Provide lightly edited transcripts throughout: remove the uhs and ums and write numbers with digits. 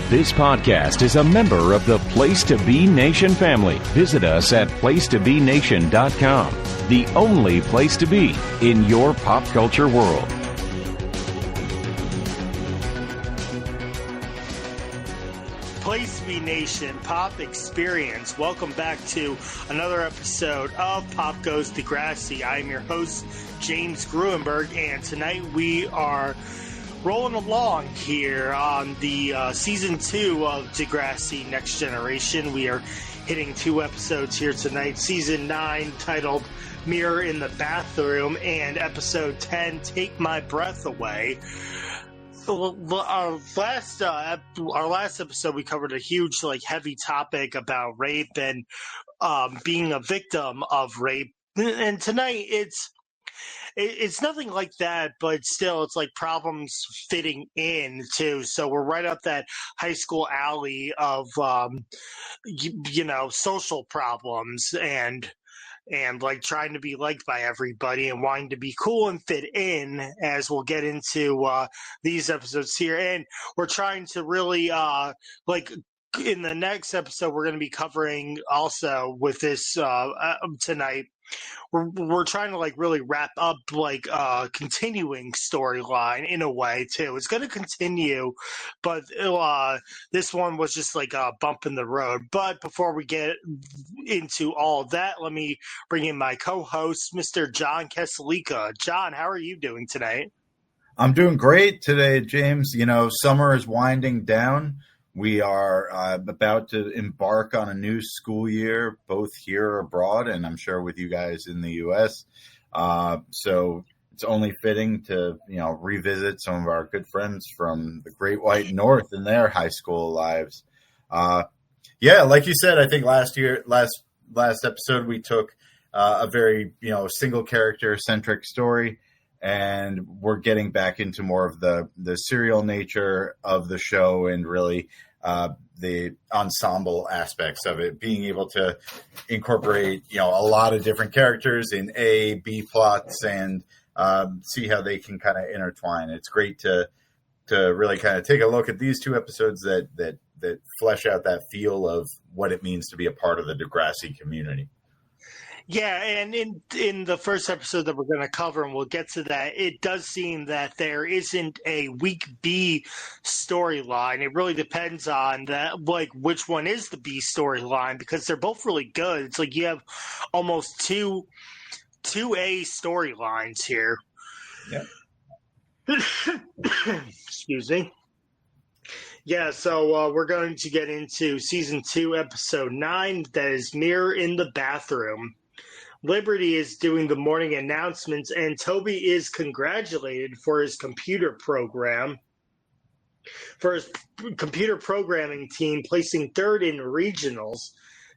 This podcast is a member of the Place to Be Nation family. Visit us at placetobenation.com, the only place to be in your pop culture world. Place to Be Nation Pop Experience. Welcome back to another episode of Pop Goes Degrassi. I am your host, James Gruenberg, and tonight we are rolling along here on the season 2 of Degrassi Next Generation. We are hitting 2 episodes here tonight. Season 9 titled Mirror in the Bathroom and episode 10, Take My Breath Away. Our last episode we covered a huge heavy topic about rape and being a victim of rape. And tonight it's nothing like that, but still, it's like problems fitting in too. So we're right up that high school alley of, social problems and like trying to be liked by everybody and wanting to be cool and fit in, as we'll get into these episodes here. And we're trying to really in the next episode we're going to be covering also with this tonight. We're trying to really wrap up continuing storyline in a way too. It's going to continue, but this one was just like a bump in the road. But before we get into all of that, let me bring in my co-host, Mr. John Kesselika. John, how are you doing tonight? I'm doing great today, James. Summer is winding down. We are about to embark on a new school year, both here or abroad, and I'm sure with you guys in the U.S. So it's only fitting to, revisit some of our good friends from the Great White North in their high school lives. Like you said, I think last episode we took a very, single character centric story, and we're getting back into more of the serial nature of the show and really the ensemble aspects of it, being able to incorporate, a lot of different characters in A, B plots and see how they can kind of intertwine. It's great to really kind of take a look at these 2 episodes that flesh out that feel of what it means to be a part of the Degrassi community. Yeah, and in the first episode that we're going to cover, and we'll get to that, it does seem that there isn't a weak B storyline. It really depends on that, which one is the B storyline, because they're both really good. It's like you have almost two A storylines here. Yeah. Excuse me. Yeah, so we're going to get into season 2, episode 9. That is Mirror in the Bathroom. Liberty is doing the morning announcements, and Toby is congratulated for his computer programming team placing 3rd in regionals.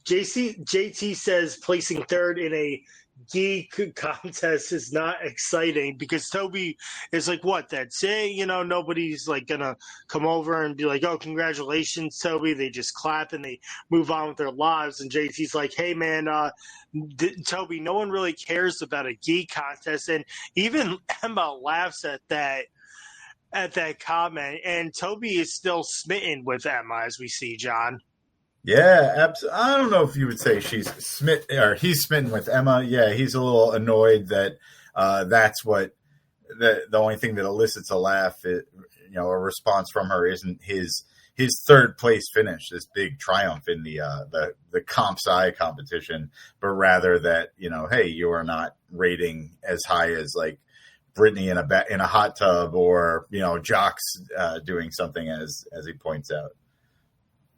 JT says placing 3rd in a geek contest is not exciting because Toby is like, what, that's it? Nobody's gonna come over and be like, oh, congratulations, Toby. They just clap and they move on with their lives. And JT's like, hey, man, Toby, no one really cares about a geek contest. And even Emma laughs at that comment. And Toby is still smitten with Emma, as we see, John. Yeah, absolutely. I don't know if you would say he's smitten with Emma. Yeah, he's a little annoyed that that's what the only thing that elicits a laugh, a response from her isn't his 3rd place finish, this big triumph in the comp sci competition, but rather that, hey, you are not rating as high as Brittany in a hot tub or, Jocks doing something as he points out.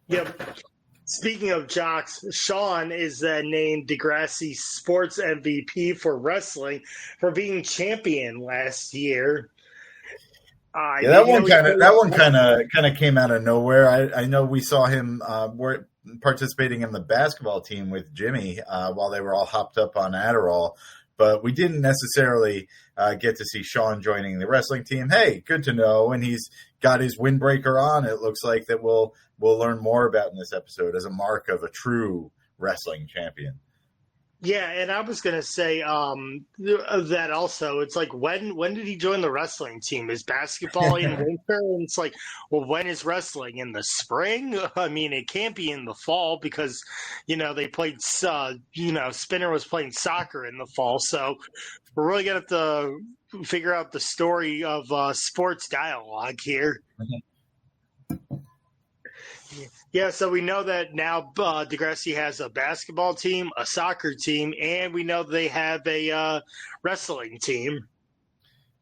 Yep. Speaking of Jocks, Sean is named Degrassi Sports MVP for wrestling for being champion last year. That one kind of came out of nowhere. I know we saw him participating in the basketball team with Jimmy while they were all hopped up on Adderall, but we didn't necessarily get to see Sean joining the wrestling team. Hey, good to know, and he's got his windbreaker on. It looks like that we'll learn more about in this episode as a mark of a true wrestling champion. Yeah, and I was gonna say that also. It's like when did he join the wrestling team? Is basketball in winter? And it's like, well, when is wrestling in the spring? I mean, it can't be in the fall because they played. Spinner was playing soccer in the fall, so we're really gonna have to figure out the story of sports dialogue here. Yeah, so we know that now Degrassi has a basketball team, a soccer team, and we know they have a wrestling team.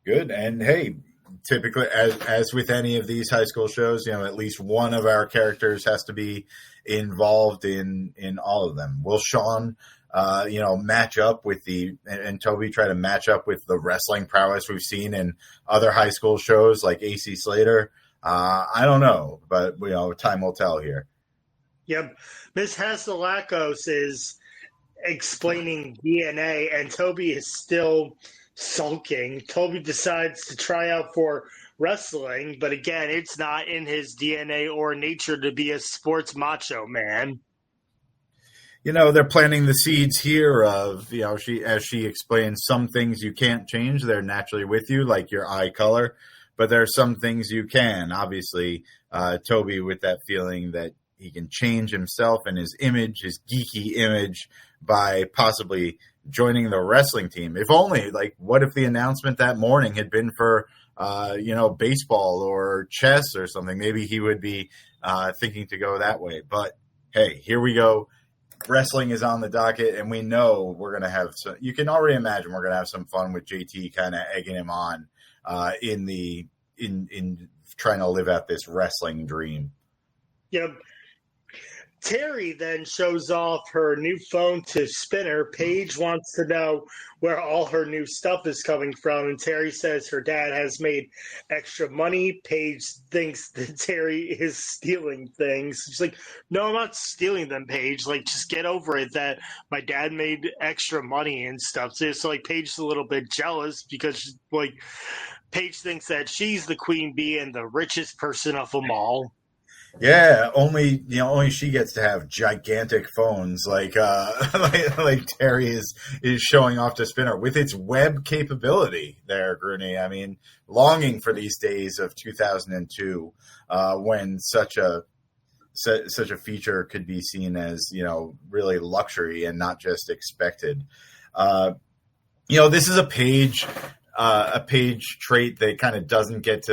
Good. And hey, typically, as with any of these high school shows, at least one of our characters has to be involved in all of them. Will Sean, match up with and Toby try to match up with the wrestling prowess we've seen in other high school shows like AC Slater? I don't know, but time will tell here. Yep. Miss Haselakos is explaining DNA, and Toby is still sulking. Toby decides to try out for wrestling, but again, it's not in his DNA or nature to be a sports macho man. They're planting the seeds here of, as she explains, some things you can't change. They're naturally with you, like your eye color. But there are some things you can. Obviously, Toby with that feeling that he can change himself and his image, his geeky image, by possibly joining the wrestling team. If only, what if the announcement that morning had been for, baseball or chess or something? Maybe he would be thinking to go that way. But hey, here we go. Wrestling is on the docket, and we know we're going to have some. You can already imagine we're going to have some fun with JT kind of egging him on in trying to live out this wrestling dream. Yep. Terri then shows off her new phone to Spinner. Paige wants to know where all her new stuff is coming from, and Terri says her dad has made extra money. Paige thinks that Terri is stealing things. She's like, no, I'm not stealing them, Paige. Just get over it that my dad made extra money and stuff. So Paige's a little bit jealous because, Paige thinks that she's the queen bee and the richest person of them all. Yeah, only she gets to have gigantic phones like Terri is showing off to Spinner with its web capability there, Grooney. I mean, longing for these days of 2002 when such a feature could be seen as really luxury and not just expected. This is a page trait that kind of doesn't get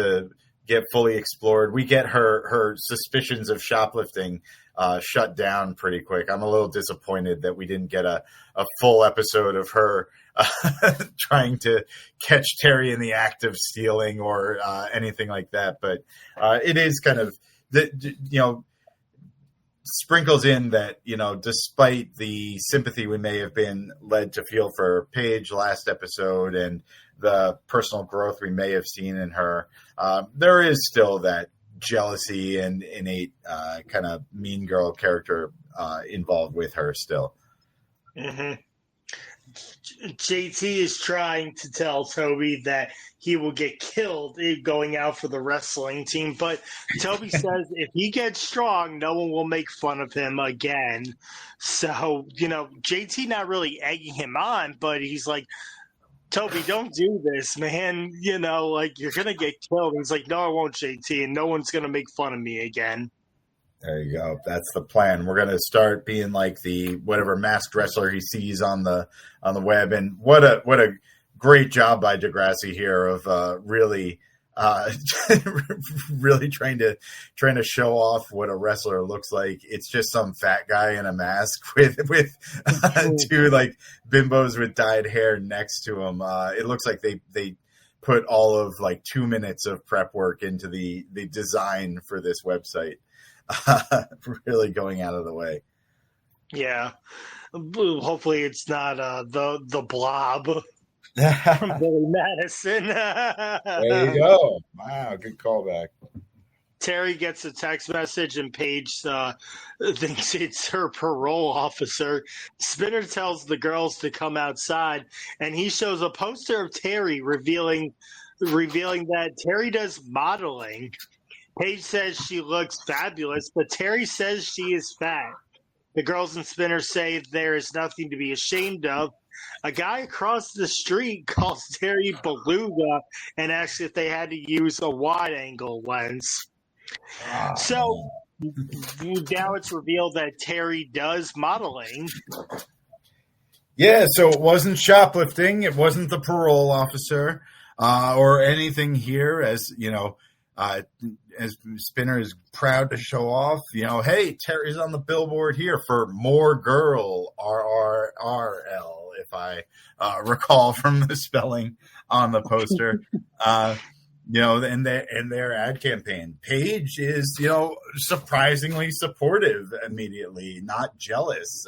fully explored. We get her suspicions of shoplifting shut down pretty quick. I'm a little disappointed that we didn't get a full episode of her trying to catch Terri in the act of stealing or anything like that. But it is kind of sprinkles in that, despite the sympathy we may have been led to feel for Paige last episode and the personal growth we may have seen in her, there is still that jealousy and innate kind of mean girl character involved with her still. Mm-hmm. JT is trying to tell Toby that he will get killed going out for the wrestling team, but Toby says if he gets strong, no one will make fun of him again. So, JT not really egging him on, but he's like, Toby, don't do this, man. You're going to get killed. And he's like, no, I won't, JT, and no one's going to make fun of me again. There you go. That's the plan. We're going to start being like the whatever masked wrestler he sees on the web. And what a great job by Degrassi here of really really trying to show off what a wrestler looks like. It's just some fat guy in a mask with two bimbos with dyed hair next to him. It looks like they put all of 2 minutes of prep work into the design for this website. Really going out of the way. Yeah. Hopefully it's not the Blob from Billy Madison. There you go. Wow, good callback. Terri gets a text message and Paige thinks it's her parole officer. Spinner tells the girls to come outside, and he shows a poster of Terri revealing that Terri does modeling. Paige says she looks fabulous, but Terri says she is fat. The girls and spinners say there is nothing to be ashamed of. A guy across the street calls Terri Beluga and asks if they had to use a wide-angle lens. So now it's revealed that Terri does modeling. Yeah, so it wasn't shoplifting. It wasn't the parole officer or anything here, as you know, as Spinner is proud to show off. You know, hey, Terri's on the billboard here for More Girl, RRRL, if I recall from the spelling on the poster. You know, in their ad campaign. Paige is, you know, surprisingly supportive immediately, not jealous.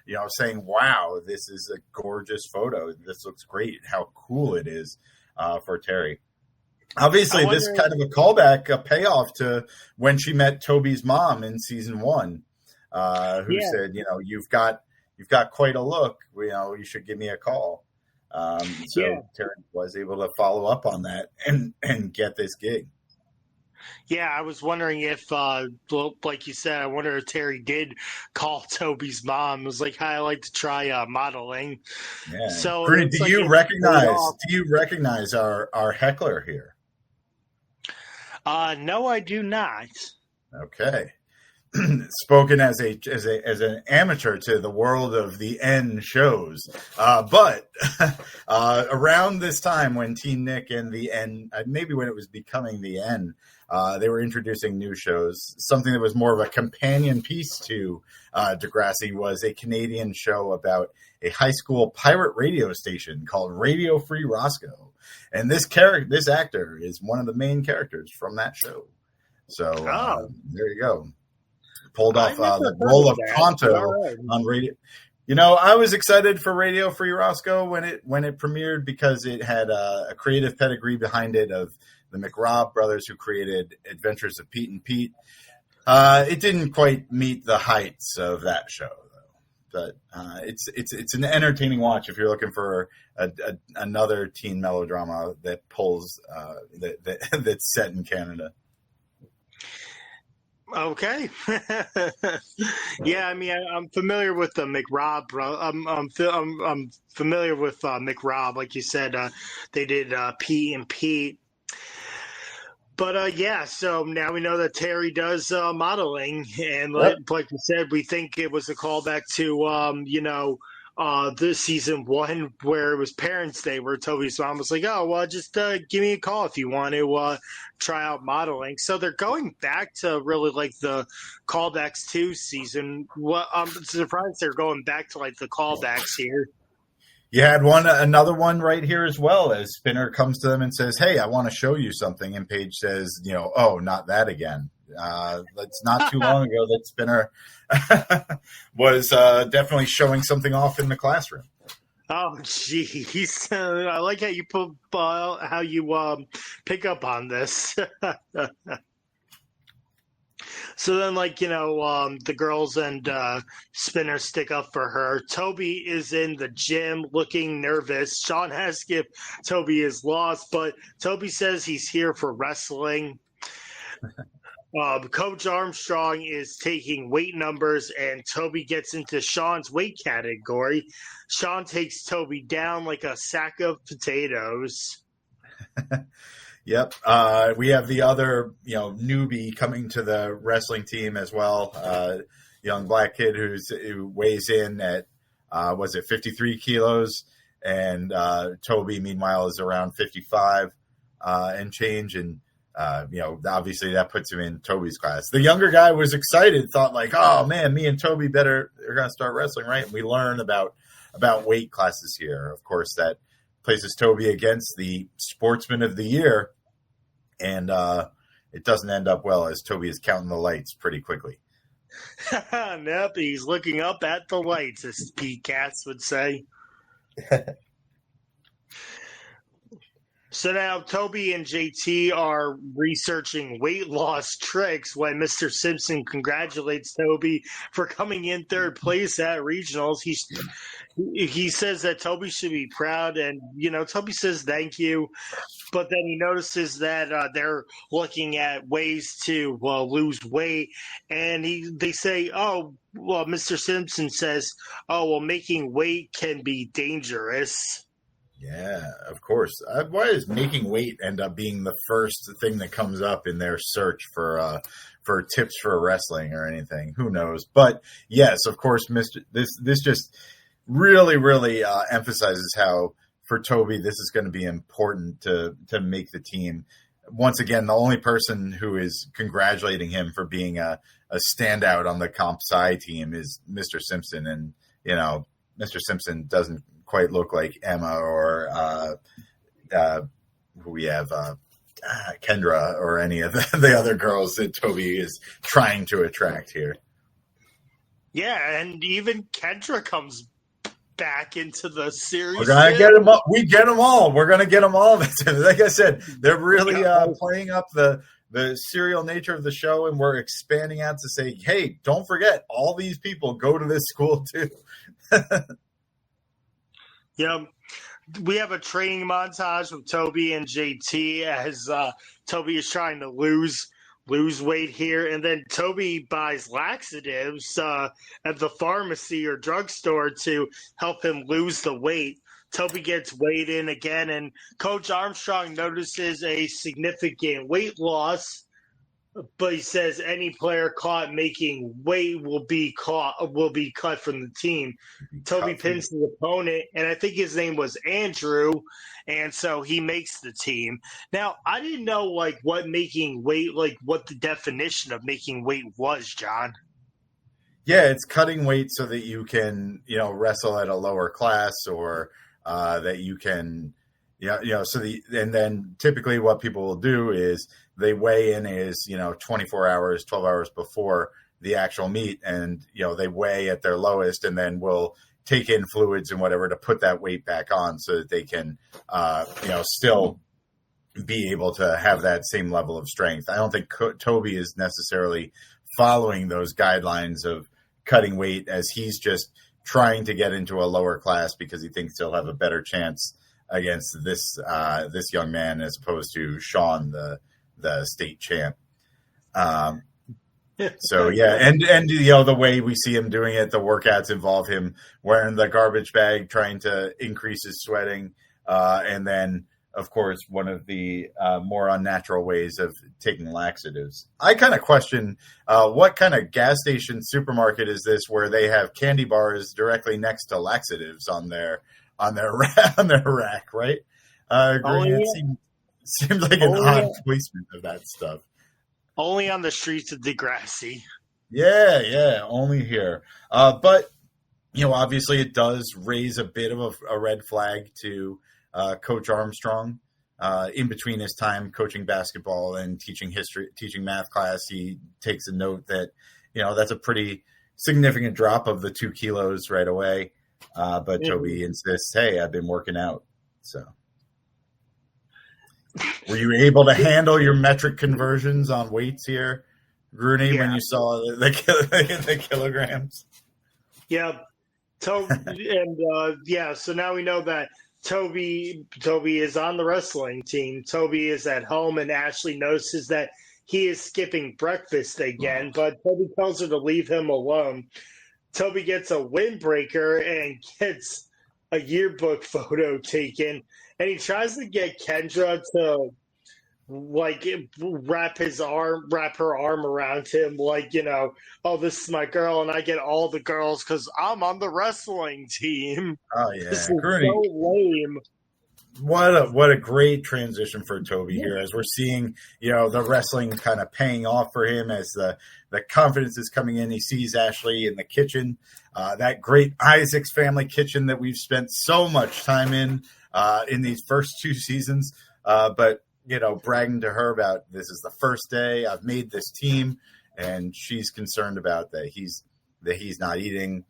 You know, saying, wow, this is a gorgeous photo. This looks great. How cool it is for Terri. Obviously, this kind of a callback, a payoff to when she met Toby's mom in season 1, who said, you know, you've got quite a look. You know, you should give me a call. Terri was able to follow up on that and get this gig. Yeah, I was wondering if, like you said, I wonder if Terri did call Toby's mom. It was like, hi, I'd like to try modeling. Yeah. So, do you recognize our heckler here? No, I do not. Okay. Spoken as an amateur to the world of the N shows, but around this time when Teen Nick and the N, maybe when it was becoming the N, they were introducing new shows. Something that was more of a companion piece to Degrassi was a Canadian show about a high school pirate radio station called Radio Free Roscoe, and this actor is one of the main characters from that show. So there you go. Pulled off the role of Tonto on radio. You know, I was excited for Radio Free Roscoe when it premiered because it had a creative pedigree behind it of the McRobb brothers who created Adventures of Pete and Pete. It didn't quite meet the heights of that show, though. But it's an entertaining watch if you're looking for another teen melodrama that pulls that's set in Canada. Okay. Yeah, I mean, I'm familiar with the McRobb, bro. I'm familiar with McRobb, like you said. They did Pete and Pete. But yeah, so now we know that Terri does modeling, and like you said, we think it was a callback to this season 1 where it was Parents' Day, where Toby's mom was like, "Oh, well, just give me a call if you want to try out modeling." So they're going back to really like the callbacks to season. I'm surprised they're going back to like the callbacks here. You had another one right here as well, as Spinner comes to them and says, "Hey, I want to show you something." And Paige says, "You know, oh, not that again." That's not too long ago that Spinner was definitely showing something off in the classroom. Oh, geez. I like how you pick up on this. So then, the girls and Spinner stick up for her. Toby is in the gym looking nervous. Sean asks if Toby is lost, but Toby says he's here for wrestling. Coach Armstrong is taking weight numbers, and Toby gets into Sean's weight category. Sean takes Toby down like a sack of potatoes. Yep. We have the other, newbie coming to the wrestling team as well. Young black kid who weighs in at, 53 kilos? And Toby, meanwhile, is around 55 and change. And, obviously that puts him in Toby's class. The younger guy was excited, thought like, oh, man, me and Toby are going to start wrestling, right? And we learn about weight classes here. Of course, that places Toby against the Sportsman of the Year, and it doesn't end up well as Toby is counting the lights pretty quickly. Nope, he's looking up at the lights, as Pete Katz would say. So now Toby and JT are researching weight loss tricks when Mr. Simpson congratulates Toby for coming in third place at regionals. he says that Toby should be proud, and Toby says thank you, but then he notices that they're looking at ways to lose weight, and they say, oh, well, Mr. Simpson says, oh, well, making weight can be dangerous. Yeah, of course. Why does making weight end up being the first thing that comes up in their search for tips for wrestling or anything? Who knows? But yes, of course, this just really, really emphasizes how for Toby this is going to be important to make the team. Once again, the only person who is congratulating him for being a standout on the comp sci team is Mr. Simpson, and Mr. Simpson doesn't quite look like Emma or who we have Kendra or any of the other girls that Toby is trying to attract here. Yeah, and even Kendra comes back into the series. We're gonna get them all. We get them all. We're gonna get them all. Like I said, they're really playing up the serial nature of the show, and we're expanding out to say, hey, don't forget, all these people go to this school too. Yeah, we have a training montage of Toby and JT as Toby is trying to lose weight here, and then Toby buys laxatives at the pharmacy or drugstore to help him lose the weight. Toby gets weighed in again, and Coach Armstrong notices a significant weight loss, but he says any player caught making weight will be cut from the team. Toby pins the opponent, and I think his name was Andrew, and so he makes the team. Now, I didn't know what making weight, what the definition of making weight was, John. Yeah, it's cutting weight so that you can, wrestle at a lower class, or that you can, and then typically what people will do is they weigh in 24 hours, 12 hours before the actual meet, and they weigh at their lowest, and then will take in fluids and whatever to put that weight back on so that they can still be able to have that same level of strength. I don't think Toby is necessarily following those guidelines of cutting weight, as he's just trying to get into a lower class because he thinks he'll have a better chance against this young man as opposed to Sean, the state champ. So yeah, and the way we see him doing it, the workouts involve him wearing the garbage bag, trying to increase his sweating, and then of course one of the more unnatural ways of taking laxatives. I kind of question what kind of gas station supermarket is this where they have candy bars directly next to laxatives on their rack, right? It seems like an odd placement of that stuff. Only on the streets of Degrassi. Yeah, only here. But obviously it does raise a bit of a red flag to Coach Armstrong. In between his time coaching basketball and teaching math class, he takes a note that that's a pretty significant drop of the 2 kilos right away. But Toby insists, hey, I've been working out. So were you able to handle your metric conversions on weights here, Grooney, when you saw the kilograms? Yeah. So now we know that Toby is on the wrestling team. Toby is at home, and Ashley notices that he is skipping breakfast again, but Toby tells her to leave him alone. Toby gets a windbreaker and gets a yearbook photo taken, and he tries to get Kendra to wrap her arm around him, oh, this is my girl, and I get all the girls because I'm on the wrestling team. Oh yeah, this is so lame. What a great transition for Toby here, as we're seeing, the wrestling kind of paying off for him as the confidence is coming in. He sees Ashley in the kitchen, that great Isaac's family kitchen that we've spent so much time in these first 2 seasons. But, bragging to her about this is the first day I've made this team, and she's concerned about that he's not eating.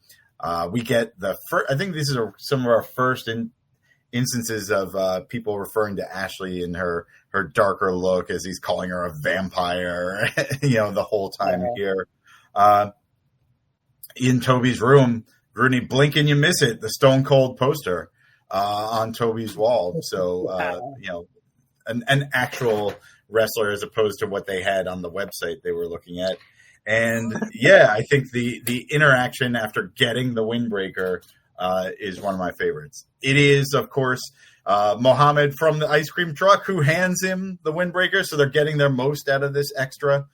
We get I think this is some of our first instances of people referring to Ashley in her darker look, as he's calling her a vampire, the whole time here. In Toby's room, Rooney, blink and you miss it. The Stone Cold poster on Toby's wall. So, an actual wrestler as opposed to what they had on the website they were looking at. And yeah, I think the interaction after getting the windbreaker is one of my favorites. It is, of course, Mohammed from the ice cream truck who hands him the windbreaker. So they're getting their most out of this extra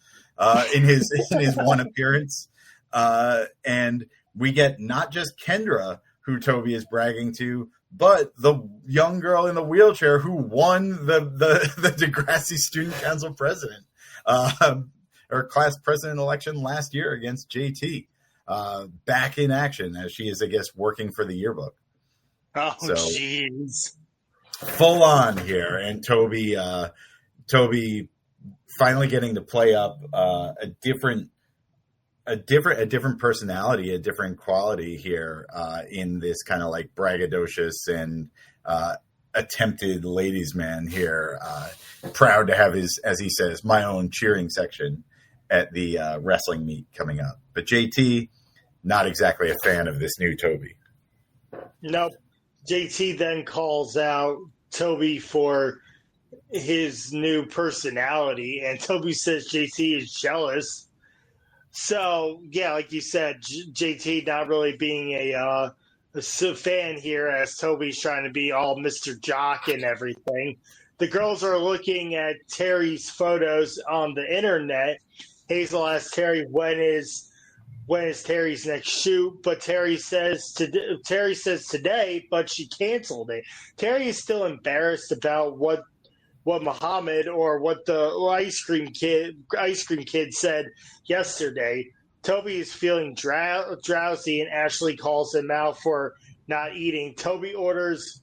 in his one appearance. And we get not just Kendra, who Toby is bragging to, but the young girl in the wheelchair who won the Degrassi Student Council president or class president election last year against JT. Back in action as she is, I guess, working for the yearbook. Oh, jeez. Full on here. And Toby finally getting to play up a different personality, a different quality here in this kind of like braggadocious and attempted ladies man here. Proud to have his, as he says, my own cheering section at the wrestling meet coming up. But JT, not exactly a fan of this new Toby. Nope. JT then calls out Toby for his new personality, and Toby says JT is jealous. So, yeah, like you said, JT not really being a fan here as Toby's trying to be all Mr. Jock and everything. The girls are looking at Terri's photos on the internet. Hazel asks Terri when is Terri's next shoot, but Terri says today, but she canceled it. Terri is still embarrassed about what Muhammad or what the ice cream kid said yesterday. Toby is feeling drowsy, and Ashley calls him out for not eating. Toby orders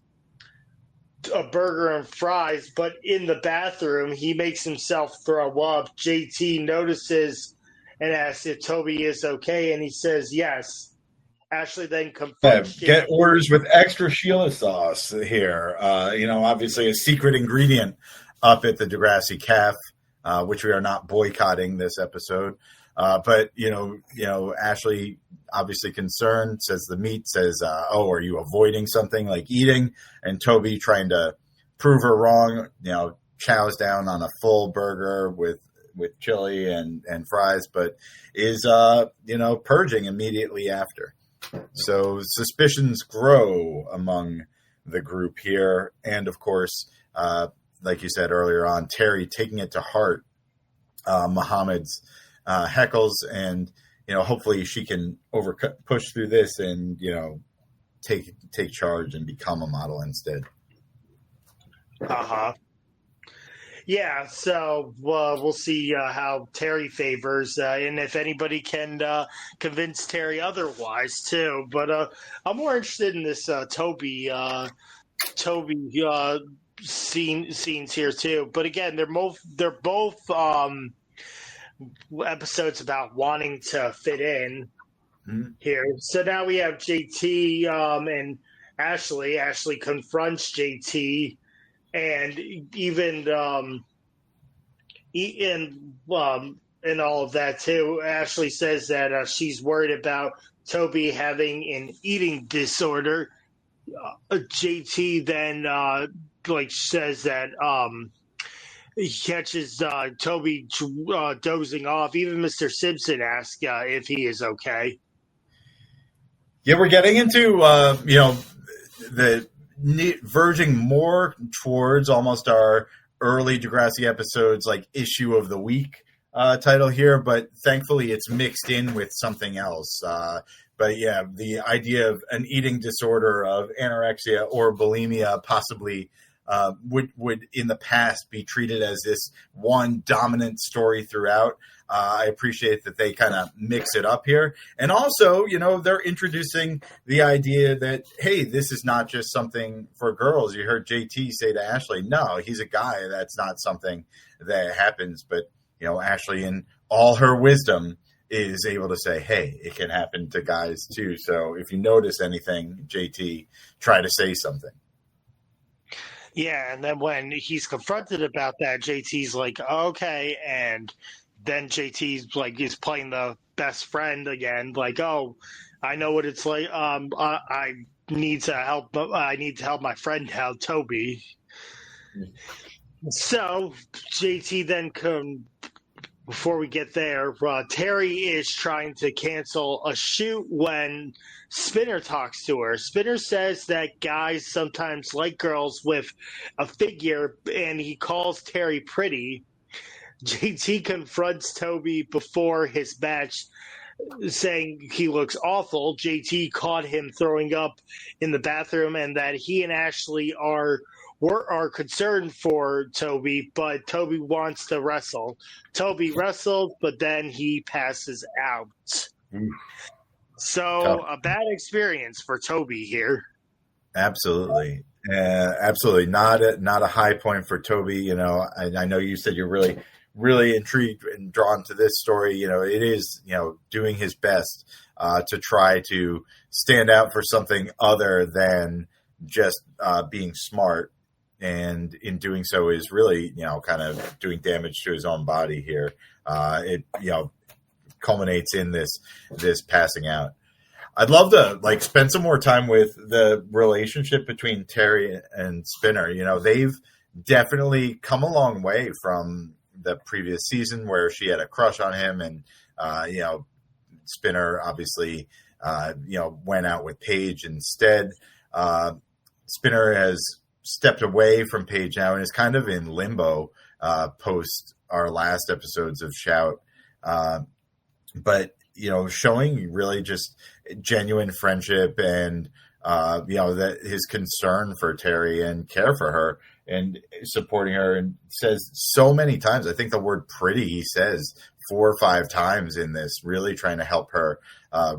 a burger and fries, but in the bathroom, he makes himself throw up. JT notices and asks if Toby is okay, and he says yes. Ashley then confronts get orders with extra Sheila sauce here. Obviously a secret ingredient up at the Degrassi Caf, which we are not boycotting this episode. But Ashley, obviously concerned, says the meat, says, are you avoiding something like eating? And Toby, trying to prove her wrong, chows down on a full burger with chili and fries, but is, purging immediately after. So suspicions grow among the group here. And of course, like you said earlier on, Terri taking it to heart, Muhammad's heckles, and hopefully she can push through this and take charge and become a model instead. Yeah, so we'll see how Terri favors, and if anybody can convince Terri otherwise too. But I'm more interested in this Toby scenes here too. But again, they're both episodes about wanting to fit in here. So now we have JT and Ashley. Ashley confronts JT, and even and all of that too. Ashley says that she's worried about Toby having an eating disorder. JT then says that he catches Toby dozing off. Even Mr. Simpson asks if he is okay. Yeah, we're getting into the verging more towards almost our early Degrassi episodes, like issue of the week title here, but thankfully it's mixed in with something else. But yeah, the idea of an eating disorder, of anorexia or bulimia, possibly would in the past be treated as this one dominant story throughout. I appreciate that they kind of mix it up here. And also, they're introducing the idea that, hey, this is not just something for girls. You heard JT say to Ashley, no, he's a guy. That's not something that happens. But, Ashley, in all her wisdom, is able to say, hey, it can happen to guys too. So if you notice anything, JT, try to say something. Yeah, and then when he's confronted about that, JT's like, okay, and then JT's like is playing the best friend again, like, oh, I know what it's like. I need to help. I need to help my friend out, Toby. So JT then before we get there, Terri is trying to cancel a shoot when Spinner talks to her. Spinner says that guys sometimes like girls with a figure, and he calls Terri pretty. JT confronts Toby before his match, saying he looks awful. JT caught him throwing up in the bathroom, and that he and Ashley are concerned for Toby, but Toby wants to wrestle. Toby wrestled, but then he passes out. So a bad experience for Toby here. Absolutely. Absolutely. Not a high point for Toby. You know, I know you said you're really intrigued and drawn to this story. You know, it is, you know, doing his best to try to stand out for something other than just being smart. And in doing so is really, you know, kind of doing damage to his own body here. It, you know, culminates in this passing out. I'd love to like spend some more time with the relationship between Terri and Spinner. You know, they've definitely come a long way from the previous season where she had a crush on him, and you know, Spinner obviously you know, went out with Paige instead. Spinner has stepped away from Paige now and is kind of in limbo post our last episodes of Shout. But, you know, showing really just genuine friendship and, you know, that his concern for Terri and care for her and supporting her, and says so many times, I think the word pretty, he says 4 or 5 times in this, really trying to help her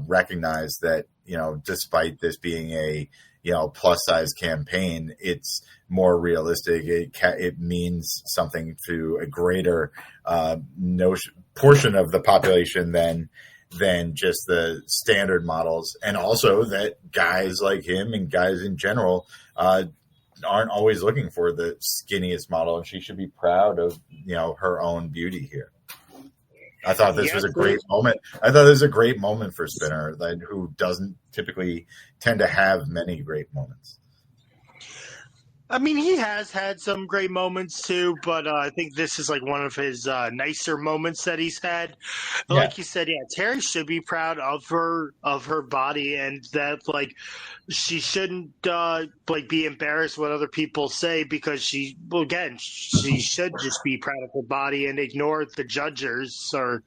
recognize that, you know, despite this being a, you know, plus size campaign, it's more realistic. It means something to a greater portion of the population than just the standard models. And also that guys like him and guys in general aren't always looking for the skinniest model, and she should be proud of, you know, her own beauty here. I thought this was a great moment. I thought this was a great moment for Spinner, who doesn't typically tend to have many great moments. I mean, he has had some great moments too, but I think this is like one of his nicer moments that he's had. Yeah. Like you said, yeah, Terri should be proud of her body, and that like she shouldn't like be embarrassed what other people say, because she should just be proud of her body and ignore the judges or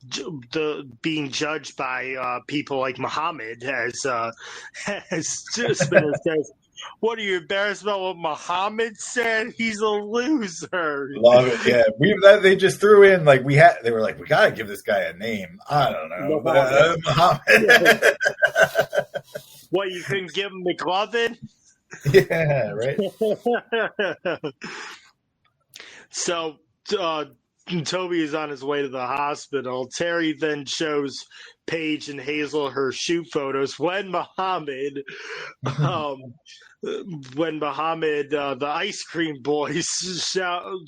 the being judged by people like Muhammad, as Spinner says. What are you embarrassed about what Muhammad said? He's a loser. Love it. Yeah, they just threw in like they were like, we gotta give this guy a name. I don't know, Muhammad. What, you couldn't give him McLovin? Yeah, right. So Toby is on his way to the hospital. Terri then shows Paige and Hazel her shoot photos when Muhammad, the ice cream boy,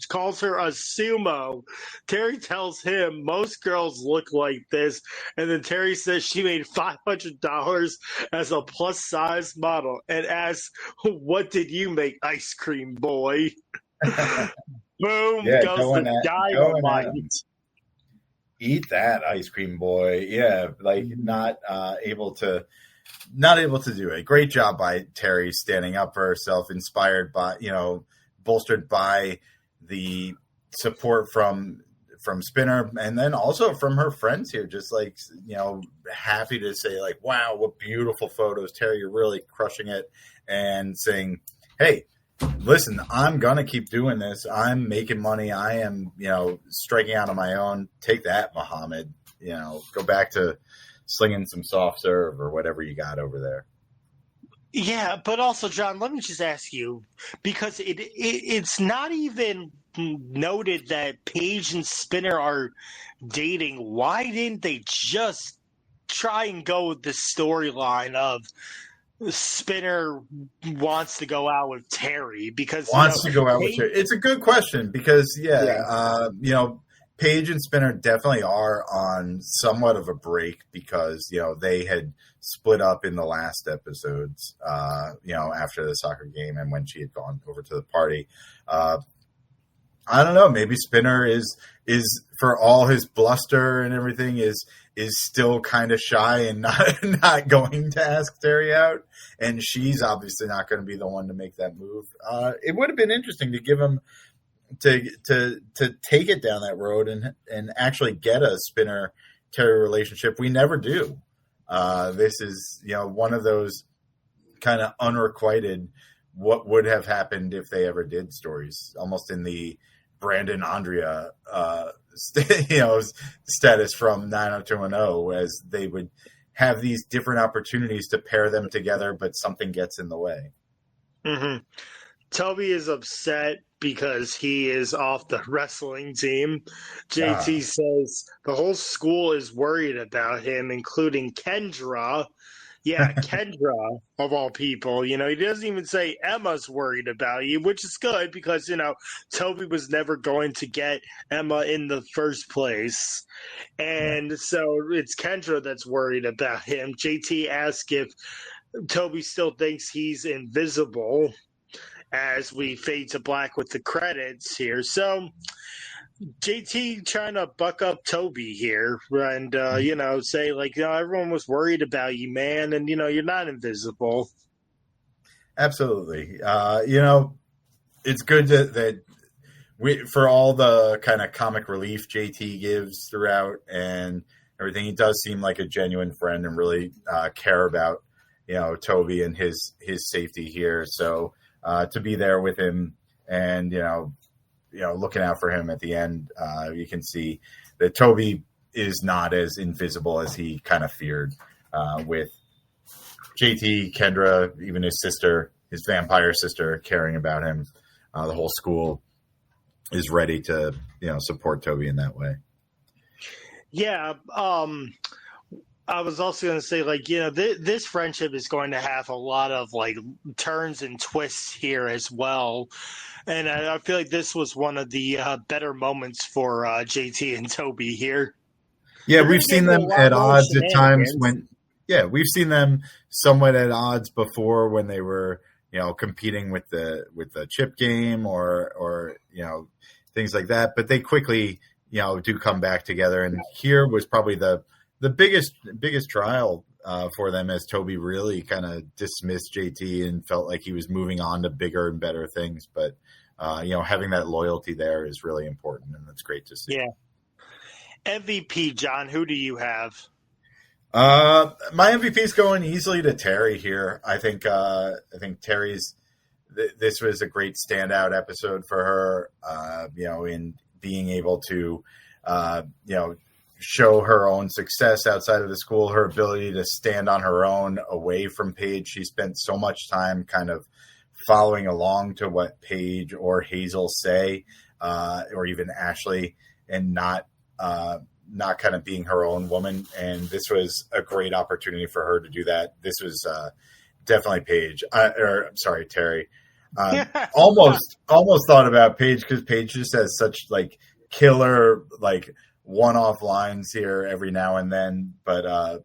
calls her a sumo. Terri tells him most girls look like this, and then Terri says she made $500 as a plus size model, and asks, "What did you make, ice cream boy?" Boom, goes the dynamite. Eat that, ice cream boy. Yeah, like not able to do it. Great job by Terri standing up for herself, inspired by, you know, bolstered by the support from Spinner, and then also from her friends here, just like, you know, happy to say like, wow, what beautiful photos, Terri, you're really crushing it, and saying, hey, listen, I'm going to keep doing this. I'm making money. I am, you know, striking out on my own. Take that, Muhammad. You know, go back to slinging some soft serve or whatever you got over there. Yeah, but also, John, let me just ask you, because it's not even noted that Paige and Spinner are dating. Why didn't they just try and go with the storyline of Spinner wants to go out with Terri? Because to go out with Terri. It's a good question because, you know, Paige and Spinner definitely are on somewhat of a break because, they had split up in the last episodes, after the soccer game and when she had gone over to the party. I don't know. Maybe Spinner is for all his bluster and everything is still kind of shy and not going to ask Terri out. And she's obviously not going to be the one to make that move. It would have been interesting to give him to take it down that road and actually get a Spinner Terri relationship. We never do. This is, one of those kind of unrequited what would have happened if they ever did stories, almost in the Brandon Andrea status from 90210, as they would have these different opportunities to pair them together, but something gets in the way. Mm-hmm. Toby is upset because he is off the wrestling team. JT says the whole school is worried about him, including Kendra. Yeah, Kendra, of all people. He doesn't even say Emma's worried about you, which is good because, Toby was never going to get Emma in the first place. And so it's Kendra that's worried about him. JT asks if Toby still thinks he's invisible as we fade to black with the credits here. So JT trying to buck up Toby here and, say, everyone was worried about you, man, and, you're not invisible. Absolutely. It's good that for all the kind of comic relief JT gives throughout and everything, he does seem like a genuine friend and really care about, Toby and his safety here. So to be there with him and, looking out for him at the end, you can see that Toby is not as invisible as he kind of feared with JT, Kendra, even his sister, his vampire sister caring about him. The whole school is ready to, support Toby in that way. Yeah. I was also going to say, this friendship is going to have a lot of, turns and twists here as well. And I feel like this was one of the better moments for JT and Toby here. Yeah, we've seen them at odds at times we've seen them somewhat at odds before when they were, competing with the chip game or things like that. But they quickly, do come back together. And here was probably the biggest trial for them as Toby really kind of dismissed JT and felt like he was moving on to bigger and better things. But, having that loyalty there is really important, and that's great to see. Yeah. MVP, John, who do you have? My MVP is going easily to Terri here. I think Terri's this was a great standout episode for her, in being able to, show her own success outside of the school, her ability to stand on her own away from Paige. She spent so much time kind of following along to what Paige or Hazel say, or even Ashley, and not kind of being her own woman. And this was a great opportunity for her to do that. This was definitely Terri. Almost thought about Paige because Paige just has such killer one-off lines here every now and then, but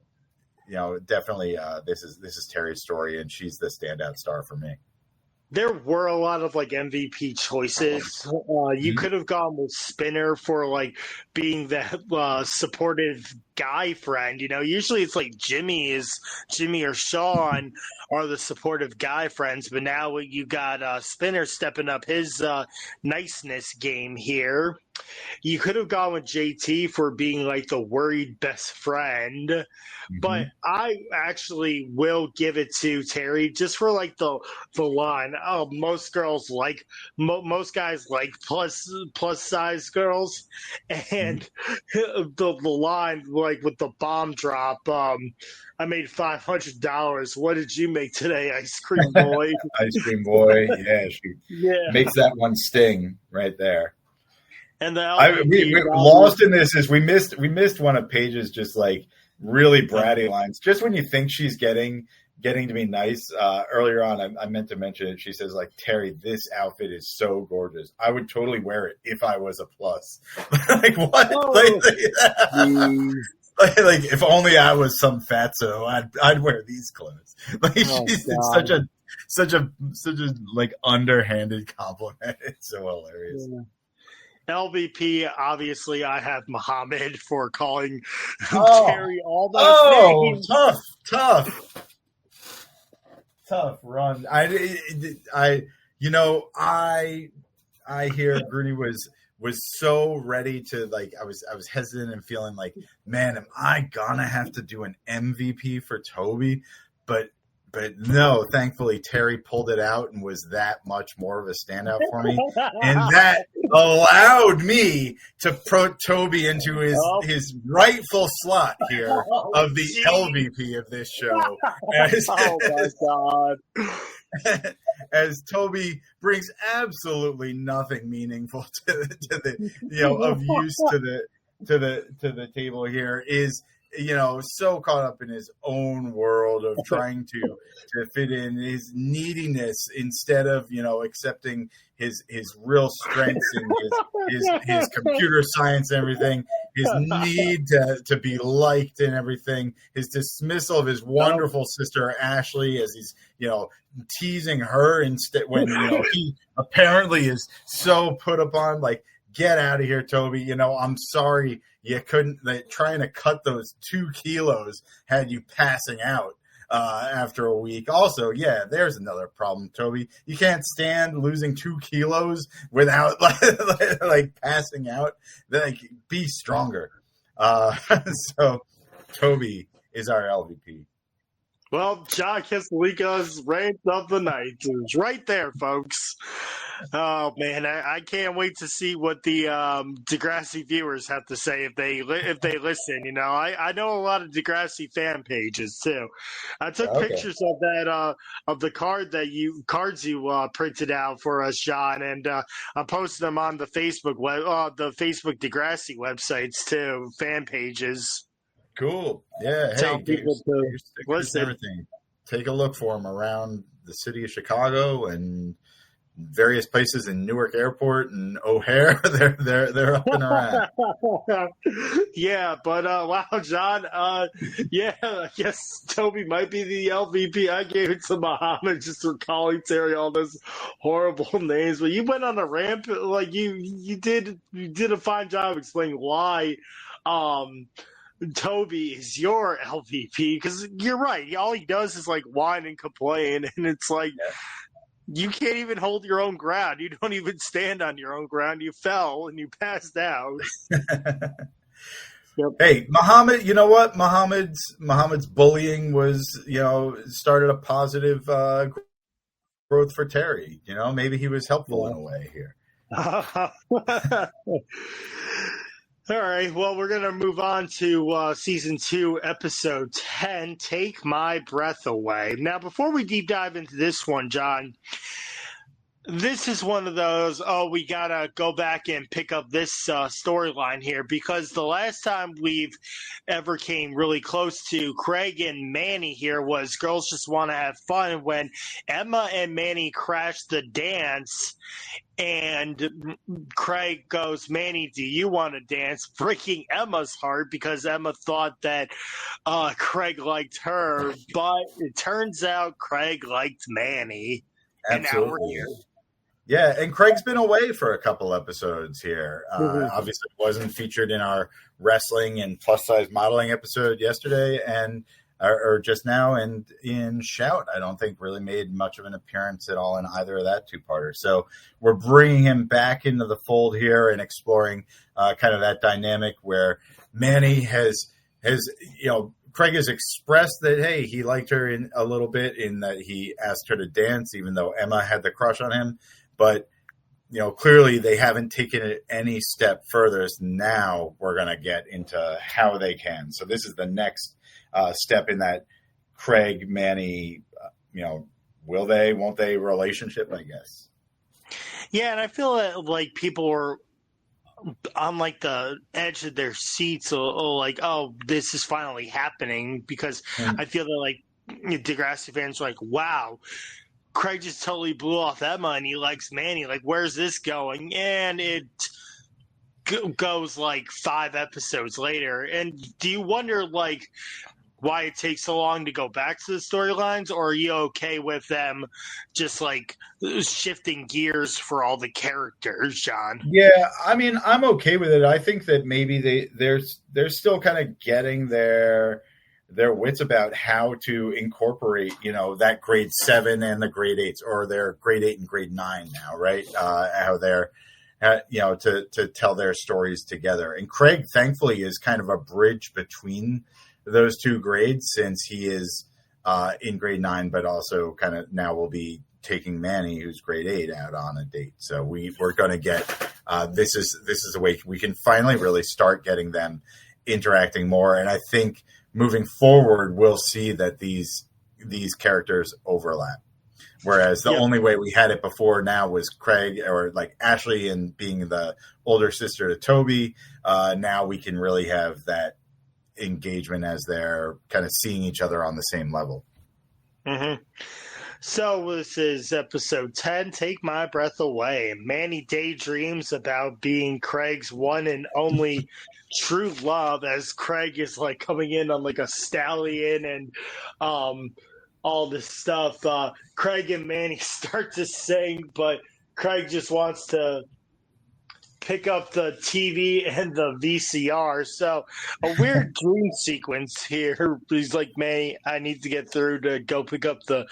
definitely this is Terri's story, and she's the standout star for me. There were a lot of MVP choices. You could have gone with Spinner for being that supportive guy friend. Usually it's Jimmy or Sean are the supportive guy friends, but now you got Spinner stepping up his niceness game here. You could have gone with JT for being the worried best friend, but I actually will give it to Terri just for the line. Oh, most girls most guys like plus size girls, and the line with the bomb drop. I made $500. What did you make today, Ice Cream Boy? Ice Cream Boy, yeah, she makes that one sting right there. And we lost in this is we missed one of Paige's just really bratty lines. Just when you think she's getting getting to be nice. Earlier on, I meant to mention it. She says, like, Terri, this outfit is so gorgeous. I would totally wear it if I was a plus. Like, what? Oh, Like, if only I was some fatso, I'd wear these clothes. Like, it's such a like underhanded compliment. It's so hilarious. yeah. LVP, obviously, I have Muhammad for calling Terri all those names. Tough run. I hear Grudy was so ready to, like, I was hesitant and feeling like, man, am I gonna have to do an MVP for Toby? But no, thankfully Terri pulled it out and was that much more of a standout for me, and that allowed me to put Toby into his rightful slot here of the LVP of this show. Oh my God. As Toby brings absolutely nothing meaningful to the of use to the table here, is so caught up in his own world of trying to fit in, his neediness instead of accepting his real strengths and his computer science and everything, his need to be liked and everything, his dismissal of his wonderful sister Ashley as he's teasing her instead when he apparently is so put upon, like, get out of here, Toby. I'm sorry you couldn't. Trying to cut those 2 kilos had you passing out after a week. Also, yeah, there's another problem, Toby. You can't stand losing 2 kilos without like passing out. Like, be stronger. So Toby is our LVP. Well, John Kesselika's Rant of the Night is right there, folks. Oh man, I can't wait to see what the Degrassi viewers have to say if they listen. I know a lot of Degrassi fan pages too. I took pictures of that of the cards you printed out for us, John, and I posted them on the Facebook Facebook Degrassi websites too, fan pages. Cool. Yeah. Tell people to listen. Everything. Take a look for them around the city of Chicago and various places in Newark Airport and O'Hare. They're up and around. Yeah, but wow, John. Yeah, I guess Toby might be the LVP. I gave it to Muhammad just for calling Terri all those horrible names. But you went on a ramp, like you did a fine job explaining why. Toby is your LVP, because you're right. All he does is like whine and complain, and it's like you can't even hold your own ground. You don't even stand on your own ground. You fell and you passed out. Yep. Hey, Muhammad, you know what? Muhammad's bullying was, started a positive growth for Terri. Maybe he was helpful in a way here. All right, well, we're going to move on to Season 2, Episode 10, Take My Breath Away. Now, before we deep dive into this one, John, this is one of those, we got to go back and pick up this storyline here, because the last time we've ever came really close to Craig and Manny here was Girls Just Want to Have Fun, when Emma and Manny crashed the dance. And Craig goes, Manny, do you want to dance? Breaking Emma's heart, because Emma thought that Craig liked her. But it turns out Craig liked Manny. Absolutely. And now we're here. Yeah, and Craig's been away for a couple episodes here. Obviously wasn't featured in our wrestling and plus-size modeling episode yesterday, or just now, and in Shout, I don't think really made much of an appearance at all in either of that two-parter. So we're bringing him back into the fold here and exploring kind of that dynamic where Manny has Craig has expressed that, hey, he liked her in a little bit, in that he asked her to dance, even though Emma had the crush on him. But clearly they haven't taken it any step further. So now we're going to get into how they can. So this is the next step in that Craig, Manny, will they, won't they relationship, I guess. Yeah, and I feel like people are on like the edge of their seats, like, oh, this is finally happening, because I feel that like Degrassi fans are like, wow, Craig just totally blew off Emma and he likes Manny. Like, where's this going? And it goes like 5 episodes later. And do you wonder, like, why it takes so long to go back to the storylines, or are you okay with them just like shifting gears for all the characters, John? Yeah, I mean, I'm okay with it. I think that maybe they're still kind of getting their wits about how to incorporate, that grade 7 and the grade 8s, or their grade 8 and grade 9 now, right? How they're to tell their stories together. And Craig, thankfully, is kind of a bridge between those 2 grades, since he is in grade 9, but also kind of now will be taking Manny, who's grade 8, out on a date. So we're going to get this is a way we can finally really start getting them interacting more. And I think moving forward, we'll see that these characters overlap. Whereas the only way we had it before now was Craig, or like Ashley, and being the older sister to Toby. Now we can really have that engagement as they're kind of seeing each other on the same level. Mm-hmm. So this is episode 10, Take My Breath Away. Manny daydreams about being Craig's one and only true love, as Craig is like coming in on like a stallion and all this stuff. Craig and Manny start to sing, but Craig just wants to pick up the TV and the VCR. So a weird dream sequence here. He's like, Manny, I need to get through to go pick up the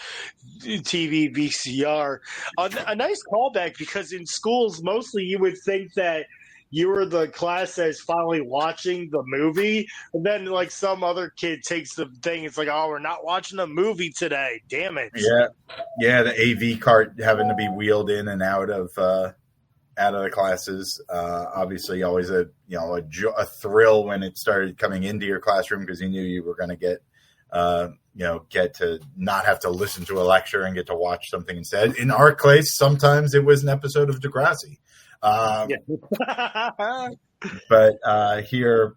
TV VCR. A nice callback, because in schools, mostly you would think that you were the class that is finally watching the movie, and then like some other kid takes the thing. It's like, oh, we're not watching a movie today. Damn it. Yeah. The AV cart having to be wheeled in and out of the classes. Obviously, always a thrill when it started coming into your classroom, because you knew you were going to get to not have to listen to a lecture and get to watch something instead. In our case, sometimes it was an episode of Degrassi. But here,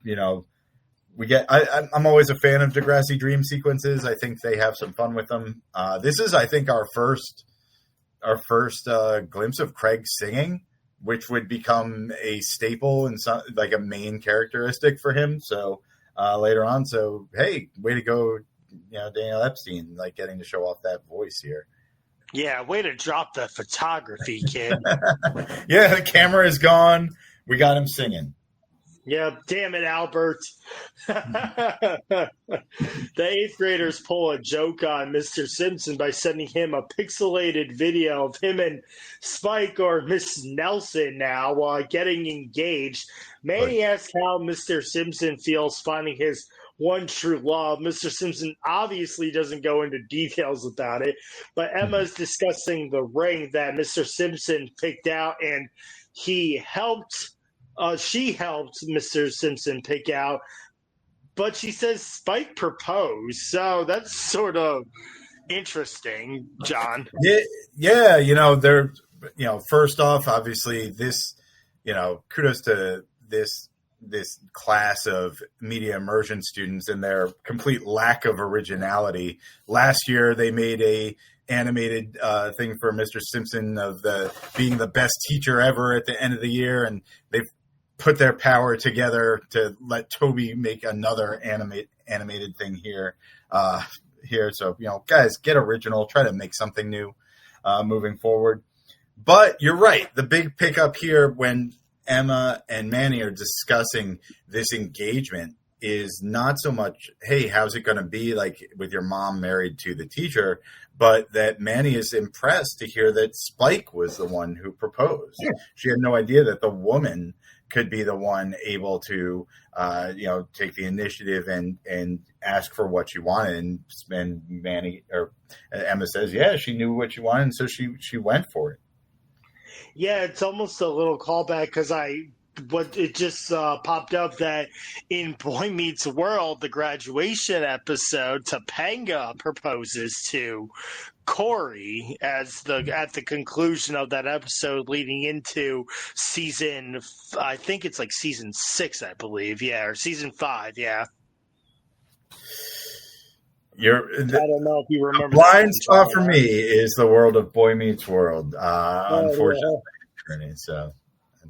we get. I'm always a fan of Degrassi dream sequences. I think they have some fun with them. This is, I think, our first glimpse of Craig singing, which would become a staple and like a main characteristic for him. So later on, so hey, way to go, Daniel Epstein, like getting to show off that voice here. Yeah, way to drop the photography, kid. Yeah, the camera is gone. We got him singing. Yeah, damn it, Albert. The 8th graders pull a joke on Mr. Simpson by sending him a pixelated video of him and Spike, or Miss Nelson now, while getting engaged. Manny asks how Mr. Simpson feels finding his one true love. Mr. Simpson obviously doesn't go into details about it, but Emma's discussing the ring that Mr. Simpson picked out, and she helped Mr. Simpson pick out, but she says Spike proposed, so that's sort of interesting, John. Yeah, they're, first off, obviously this, kudos to this class of media immersion students and their complete lack of originality. Last year, they made a animated thing for Mr. Simpson of being the best teacher ever at the end of the year, and they've put their power together to let Toby make another animated thing here. So, guys, get original, try to make something new moving forward. But you're right. The big pickup here when Emma and Manny are discussing this engagement is not so much, hey, how's it going to be like with your mom married to the teacher, but that Manny is impressed to hear that Spike was the one who proposed. Yeah. She had no idea that the woman could be the one able to, take the initiative and ask for what she wanted. And Manny, or Emma says, yeah, she knew what she wanted, and so she went for it. Yeah, it's almost a little callback, because it just popped up that in Boy Meets World, the graduation episode, Topanga proposes to Corey at the conclusion of that episode, leading into season, I think it's like season 6, I believe, or season 5, yeah. I don't know if you remember. Blind spot for me is the world of Boy Meets World. Unfortunately, yeah. So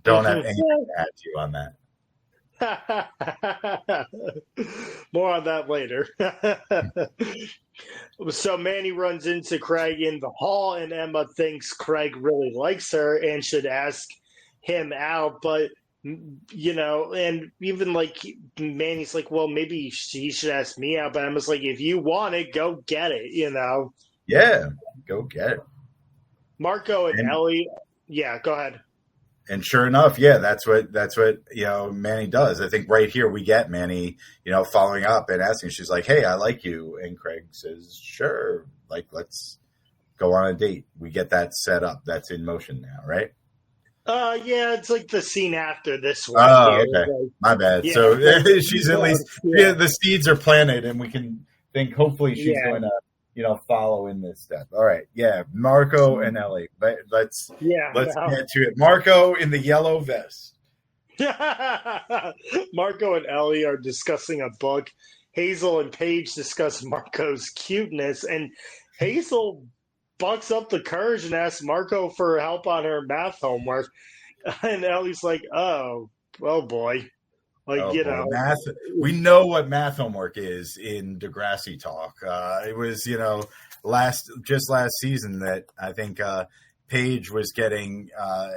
don't have anything to add to you on that. More on that later. So Manny runs into Craig in the hall, and Emma thinks Craig really likes her and should ask him out. But, and even like Manny's like, well, maybe he should ask me out. But Emma's like, if you want it, go get it, Yeah, go get it. Marco and Ellie. Yeah, go ahead. And sure enough, yeah, that's what Manny does. I think right here we get Manny, following up and asking. She's like, "Hey, I like you," and Craig says, "Sure, like let's go on a date." We get that set up. That's in motion now, right? Yeah, it's like the scene after this one. Oh, okay, my bad. Yeah. So she's at least the seeds are planted, and we can think hopefully she's going to follow in this step. All right. Yeah. Marco and Ellie. Let's get to it. Marco in the yellow vest. Marco and Ellie are discussing a book. Hazel and Paige discuss Marco's cuteness, and Hazel bucks up the courage and asks Marco for help on her math homework. And Ellie's like, oh boy. Math. We know what math homework is in Degrassi talk. It was, last season that I think Paige was getting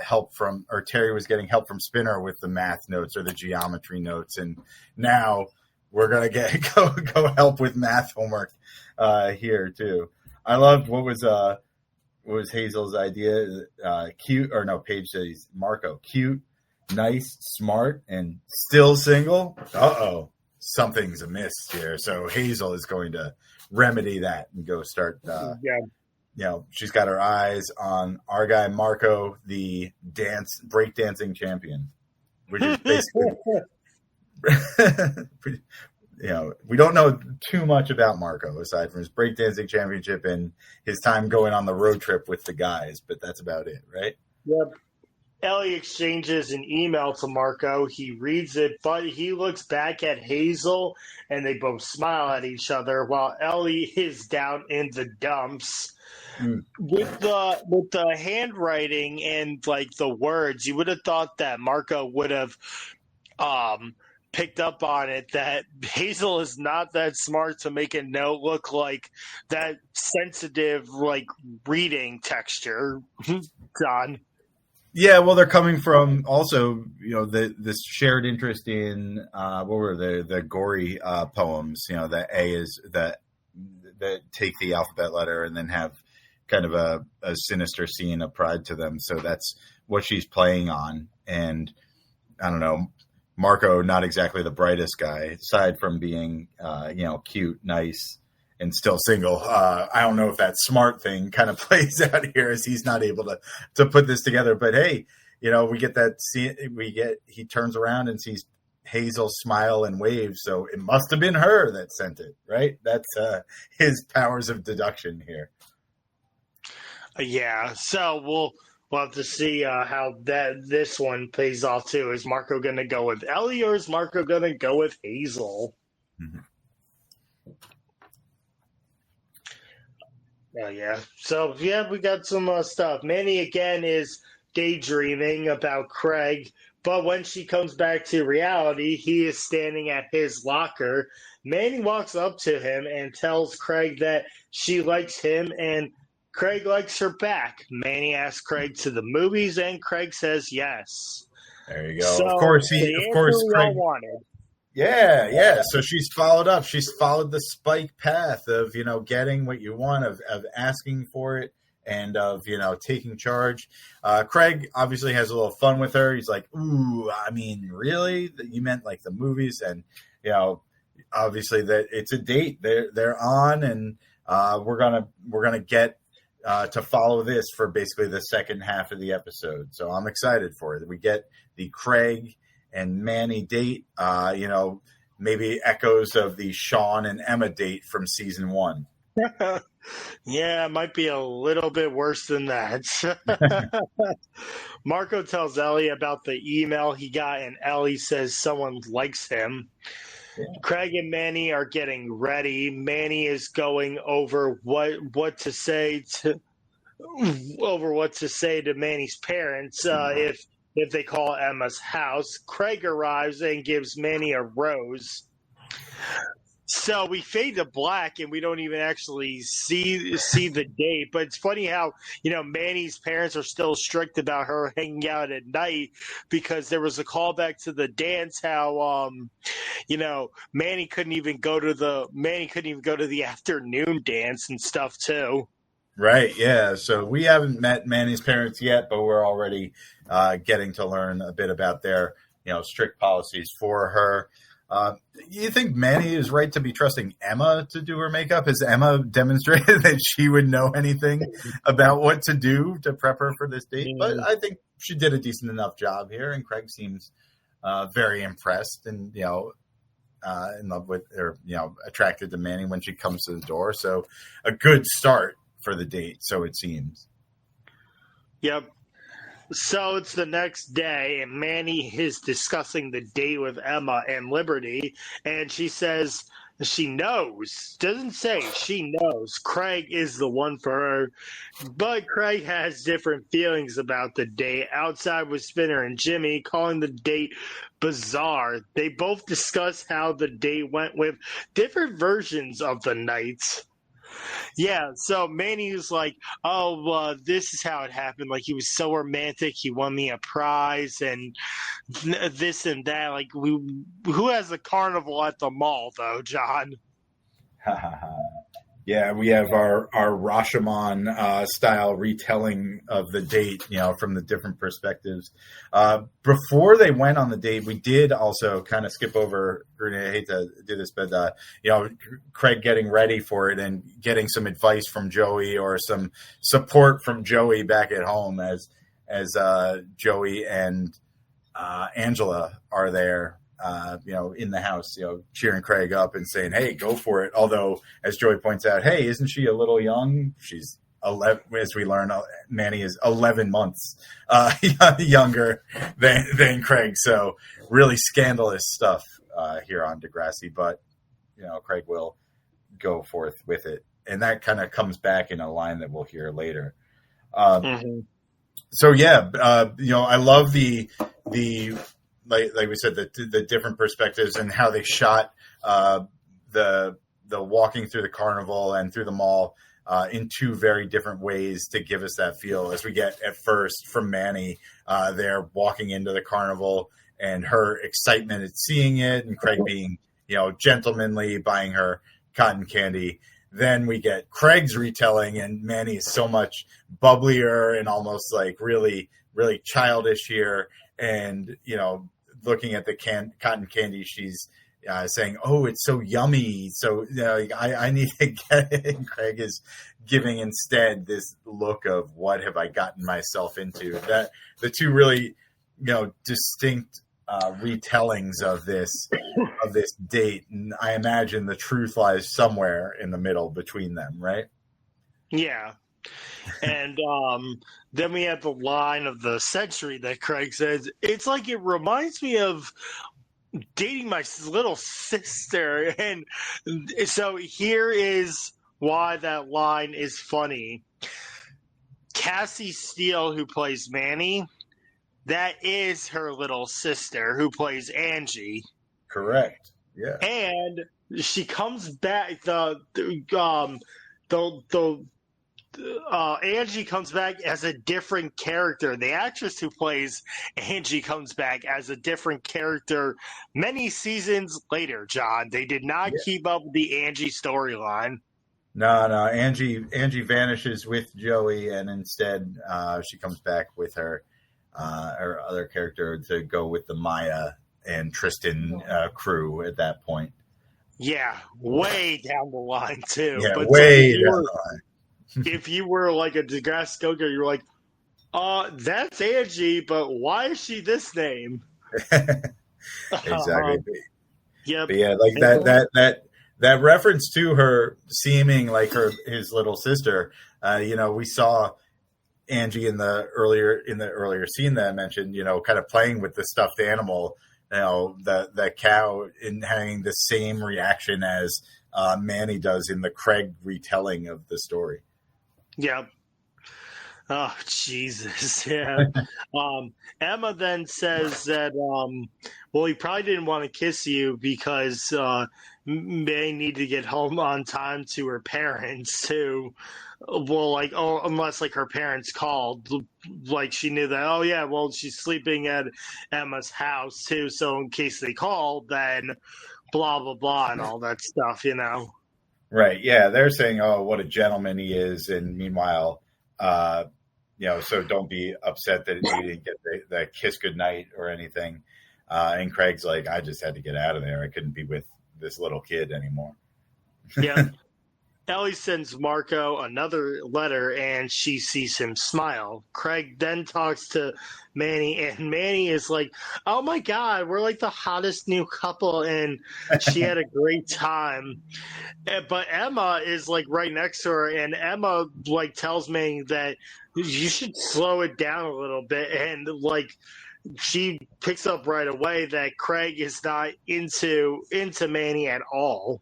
help from, or Terri was getting help from Spinner with the math notes or the geometry notes, and now we're gonna go help with math homework here too. I loved what was Hazel's idea. Paige says Marco cute. Nice, smart, and still single. Something's amiss here. So Hazel is going to remedy that and go start. She's got her eyes on our guy Marco, the breakdancing champion, which is basically. We don't know too much about Marco aside from his breakdancing championship and his time going on the road trip with the guys, but that's about it, right? Yep. Ellie exchanges an email to Marco. He reads it, but he looks back at Hazel, and they both smile at each other while Ellie is down in the dumps. With the handwriting and like the words, you would have thought that Marco would have picked up on it, that Hazel is not that smart to make a note look like that sensitive, like reading texture. Don. Yeah, well, they're coming from also, this shared interest in what were the gory poems. That A is that take the alphabet letter and then have kind of a sinister scene of pride to them. So that's what she's playing on. And I don't know, Marco, not exactly the brightest guy, aside from being cute, nice, and still single. I don't know if that smart thing kind of plays out here as he's not able to put this together. But hey, we get that scene. He turns around and sees Hazel smile and wave. So it must have been her that sent it, right? That's his powers of deduction here. Yeah. So we'll have to see how this one plays off too. Is Marco going to go with Ellie or is Marco going to go with Hazel? Mm-hmm. Yeah. So, we got some stuff. Manny, again, is daydreaming about Craig, but when she comes back to reality, he is standing at his locker. Manny walks up to him and tells Craig that she likes him, and Craig likes her back. Manny asks Craig to the movies, and Craig says yes. There you go. So, of course, Craig wanted. Yeah. So she's followed up. She's followed the Spike path of, getting what you want, of asking for it, and of, taking charge. Craig obviously has a little fun with her. He's like, ooh, I mean, really? You meant like the movies? And, obviously that it's a date they're on, and we're gonna get to follow this for basically the second half of the episode. So I'm excited for it. We get the Craig and Manny date, maybe echoes of the Sean and Emma date from season 1. Yeah, it might be a little bit worse than that. Marco tells Ellie about the email he got, and Ellie says someone likes him. Craig and Manny are getting ready. Manny is going over what to say to Manny's parents if they call Emma's house. Craig arrives and gives Manny a rose. So we fade to black and we don't even actually see the date. But it's funny how, Manny's parents are still strict about her hanging out at night because there was a callback to the dance how Manny couldn't even go to the afternoon dance and stuff too. Right, yeah. So we haven't met Manny's parents yet, but we're already getting to learn a bit about their, strict policies for her. You think Manny is right to be trusting Emma to do her makeup? Has Emma demonstrated that she would know anything about what to do to prep her for this date? But I think she did a decent enough job here, and Craig seems very impressed and, in love with or, attracted to Manny when she comes to the door. So a good start for the date, so it seems. Yep. So it's the next day, and Manny is discussing the date with Emma and Liberty, and she says she knows. Doesn't say she knows. Craig is the one for her, but Craig has different feelings about the date. Outside with Spinner and Jimmy, calling the date bizarre. They both discuss how the date went with different versions of the nights. Yeah, so Manny was like, this is how it happened. Like, he was so romantic. He won me a prize and this and that. Like, who has a carnival at the mall, though, John? Yeah, we have our Rashomon style retelling of the date, from the different perspectives. Before they went on the date, we did also kind of skip over. I hate to do this, but Craig getting ready for it and getting some advice from Joey or some support from Joey back at home as Joey and Angela are there. In the house, cheering Craig up and saying, "Hey, go for it." Although, as Joey points out, hey, isn't she a little young? She's 11, as we learn. Manny is 11 months younger than Craig. So, really scandalous stuff here on Degrassi. But Craig will go forth with it, and that kind of comes back in a line that we'll hear later. So, yeah, I love the. Like we said, the different perspectives and how they shot the walking through the carnival and through the mall in two very different ways to give us that feel. As we get at first from Manny, there walking into the carnival and her excitement at seeing it, and Craig being gentlemanly, buying her cotton candy. Then we get Craig's retelling, and Manny is so much bubblier and almost like really, really childish here. And, looking at the cotton candy, she's saying, "Oh, it's so yummy." So, I need to get it. And Craig is giving instead this look of, what have I gotten myself into? That the two really, distinct retellings of this date. And I imagine the truth lies somewhere in the middle between them, right? Yeah. And then we have the line of the century that Craig says. It's like it reminds me of dating my little sister. And so here is why that line is funny. Cassie Steele, who plays Manny, that is her little sister who plays Angie. Correct. Yeah. And she comes back. Angie comes back as a different character. The actress who plays Angie comes back as a different character many seasons later, John. They did not keep up with the Angie storyline. No. Angie vanishes with Joey, and instead she comes back with her other character to go with the Maya and Tristan crew at that point. Yeah, way down the line, too. Yeah, but way down the line. If you were like a Degrassi go-go, you're like, that's Angie, but why is she this name? Exactly. Yep. But yeah, like that reference to her seeming like his little sister. We saw Angie in the earlier scene that I mentioned. Kind of playing with the stuffed animal the cow in having the same reaction as Manny does in the Craig retelling of the story. Yeah. Oh, Jesus. Yeah. Emma then says that, well, he probably didn't want to kiss you because May needed to get home on time to her parents, too. Well, like, oh, unless, like, her parents called. Like, she knew that, oh, yeah, well, she's sleeping at Emma's house, too. So in case they called, then blah, blah, blah, and all that stuff, you know? Right. Yeah. They're saying, oh, what a gentleman he is. And meanwhile, so don't be upset that he didn't get the kiss goodnight or anything. And Craig's like, I just had to get out of there. I couldn't be with this little kid anymore. Yeah. Ellie sends Marco another letter, and she sees him smile. Craig then talks to Manny, and Manny is like, oh my God, we're like the hottest new couple, and she had a great time. But Emma is like right next to her, and Emma like tells Manny that you should slow it down a little bit, and like she picks up right away that Craig is not into Manny at all.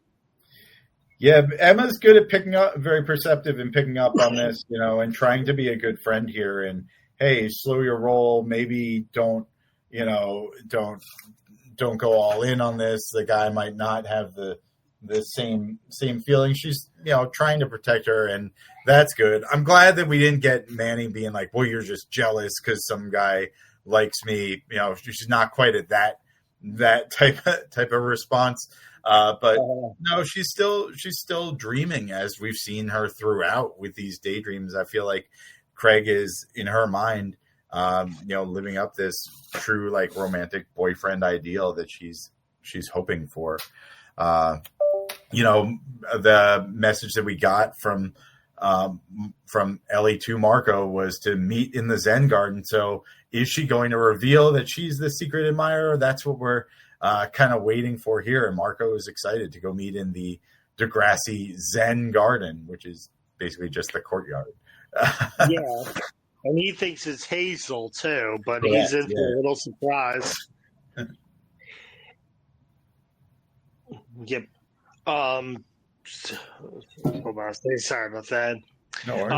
Yeah, Emma's good at picking up, very perceptive in picking up on this, and trying to be a good friend here. And hey, slow your roll. Maybe don't go all in on this. The guy might not have the same feeling. She's trying to protect her, and that's good. I'm glad that we didn't get Manny being like, well, you're just jealous because some guy likes me. She's not quite at that type of response. But no, she's still dreaming, as we've seen her throughout with these daydreams. I feel like Craig is in her mind, living up this true like romantic boyfriend ideal that she's hoping for. The message that we got from Ellie to Marco was to meet in the Zen garden. So is she going to reveal that she's the secret admirer? That's what we're kind of waiting for here. And Marco is excited to go meet in the Degrassi Zen garden, which is basically just the courtyard. Yeah. And he thinks it's Hazel too, but he's in for a little surprise. Yep. Hold on. Sorry about that. No worries.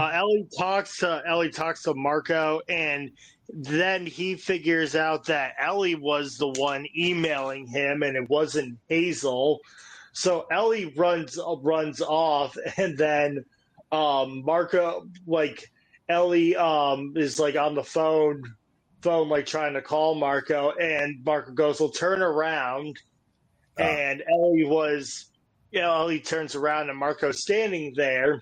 Ellie talks to Marco, and then he figures out that Ellie was the one emailing him, and it wasn't Hazel. So Ellie runs off, and then Marco, like Ellie, is like on the phone, like trying to call Marco, and Marco goes, "Well, turn around," and Ellie turns around, and Marco's standing there.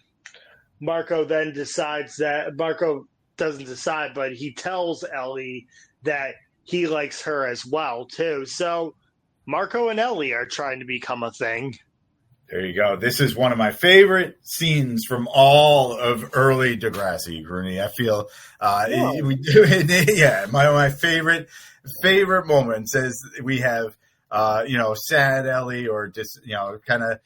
Marco then decides that Marco doesn't decide, but he tells Ellie that he likes her as well too. So Marco and Ellie are trying to become a thing. There you go. This is one of my favorite scenes from all of early Degrassi, Rooney. I feel we do it. Yeah, my favorite moments as we have sad Ellie or just kind of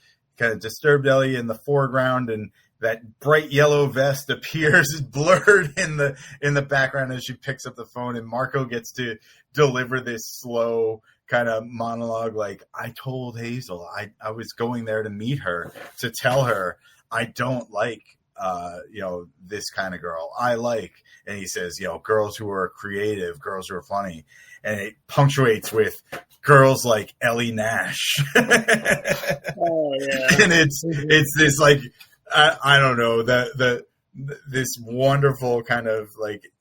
disturbed Ellie in the foreground, and that bright yellow vest appears blurred in the background as she picks up the phone, and Marco gets to deliver this slow kind of monologue like, I told Hazel I was going there to meet her, to tell her I don't like this kind of girl. I like, and he says, girls who are creative, girls who are funny, and it punctuates with girls like Ellie Nash. Oh yeah. And it's this like I don't know, this wonderful kind of like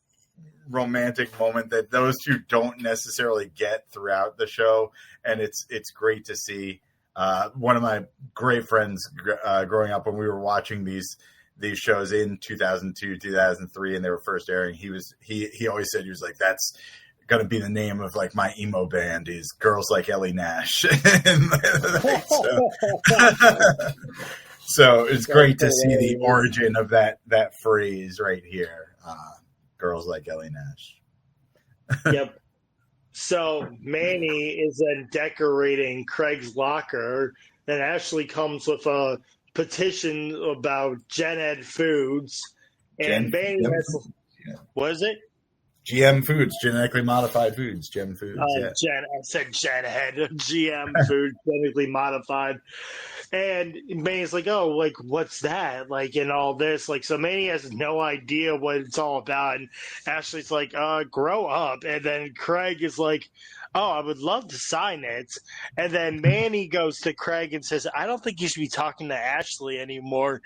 romantic moment that those two don't necessarily get throughout the show, and it's great to see. One of my great friends growing up when we were watching these shows in 2002, 2003, and they were first airing, he always said, he was like, that's gonna be the name of like my emo band, is Girls Like Ellie Nash. So it's great to see the origin of that phrase right here. Girls Like Ellie Nash. Yep. So Manny is then decorating Craig's locker, and Ashley comes with a petition about Gen Ed foods. And Manny has, what is it? GM foods, genetically modified foods, GM foods. Yeah. I said Gen Head, GM food, genetically modified. And Manny's like, oh, like, what's that? Like, and all this. Like, so Manny has no idea what it's all about. And Ashley's like, grow up. And then Craig is like, oh, I would love to sign it. And then Manny goes to Craig and says, I don't think you should be talking to Ashley anymore.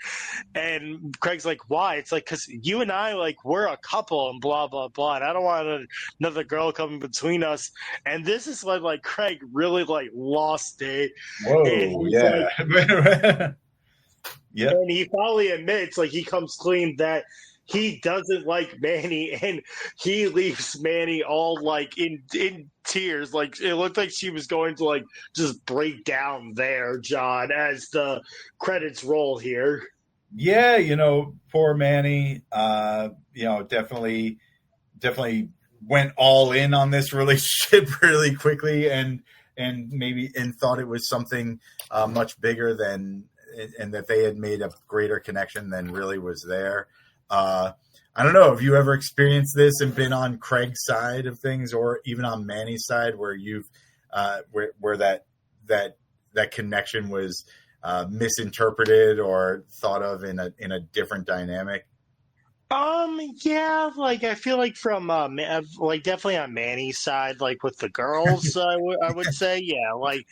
And Craig's like, why? It's like, because you and I, like, we're a couple and blah, blah, blah. And I don't want another girl coming between us. And this is when, like, Craig really, like, lost it. Whoa, yeah. Like, yeah. And he finally admits, like, he comes clean that he doesn't like Manny, and he leaves Manny all, like, in tears. Like, it looked like she was going to, like, just break down there, John, as the credits roll here. Yeah, poor Manny, definitely went all in on this relationship really quickly and thought it was something much bigger than, and that they had made a greater connection than really was there. I don't know. Have you ever experienced this and been on Craig's side of things, or even on Manny's side, where you've where that connection was misinterpreted or thought of in a different dynamic? Yeah, like, I feel like from like, definitely on Manny's side, like, with the girls, I would say, yeah, like,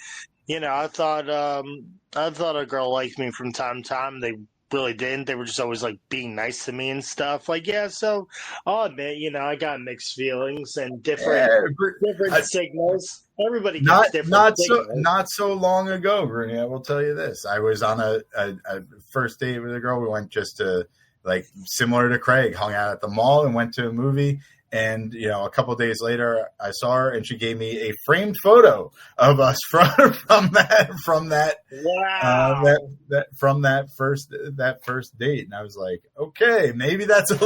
I thought a girl liked me from time to time. They really didn't. They were just always, like, being nice to me and stuff. Like, yeah, so I'll admit, I got mixed feelings and different signals. Everybody gets different signals. Not so long ago, Bruni, I will tell you this. I was on a first date with a girl. We went just to, like, similar to Craig, hung out at the mall and went to a movie. And, a couple of days later, I saw her, and she gave me a framed photo of us from that first date. And I was like, okay, maybe that's a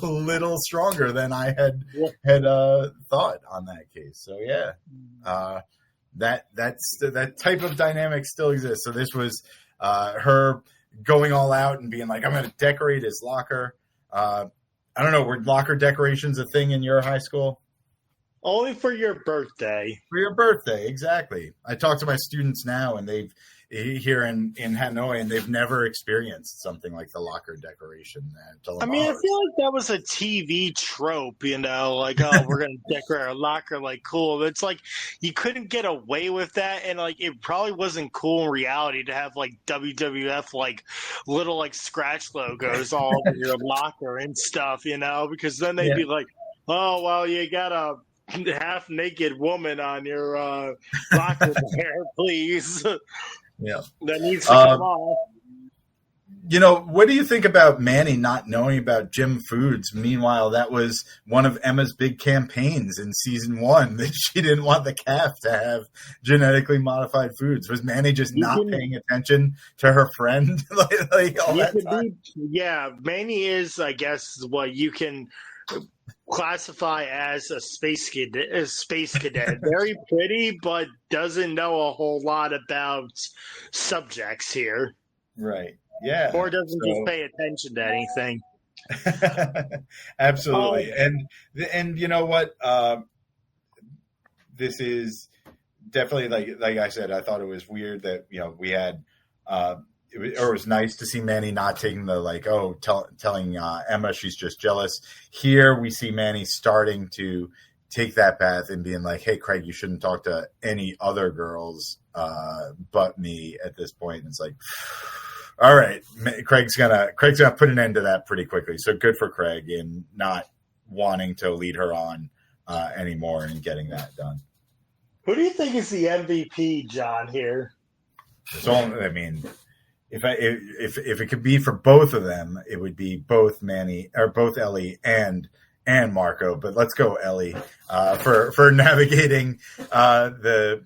little stronger than I had thought on that case. So yeah, that type of dynamic still exists. So this was her going all out and being like, I'm going to decorate his locker. I don't know, were locker decorations a thing in your high school? Only for your birthday. For your birthday, exactly. I talk to my students now, and they've here in Hanoi, and they've never experienced something like the locker decoration. I mean, I feel like that was a TV trope, like, oh, we're going to decorate our locker, like, cool. It's like you couldn't get away with that, and, like, it probably wasn't cool in reality to have, like, WWF, like, little, like, scratch logos all over your locker and stuff, because then they'd be like, oh, well, you got a half-naked woman on your locker there, please. Yeah, that needs to come off. What do you think about Manny not knowing about Jim Foods? Meanwhile, that was one of Emma's big campaigns in season 1, that she didn't want the calf to have genetically modified foods. Was Manny just not paying attention to her friend? Yeah, Manny is, I guess, what you can classify as a space cadet. Very pretty, but doesn't know a whole lot about subjects here. Right. Yeah. Or doesn't just pay attention to anything. Absolutely. And you know what? This is definitely, like I said, I thought it was weird that, we had it was nice to see Manny not taking the telling Emma she's just jealous. Here we see Manny starting to take that path and being like, hey, Craig, you shouldn't talk to any other girls but me at this point. And it's like, all right, Craig's gonna put an end to that pretty quickly. So good for Craig in not wanting to lead her on anymore and getting that done. Who do you think is the MVP, John, here? If it could be for both of them, it would be both Manny or both Ellie and Marco. But let's go Ellie for navigating the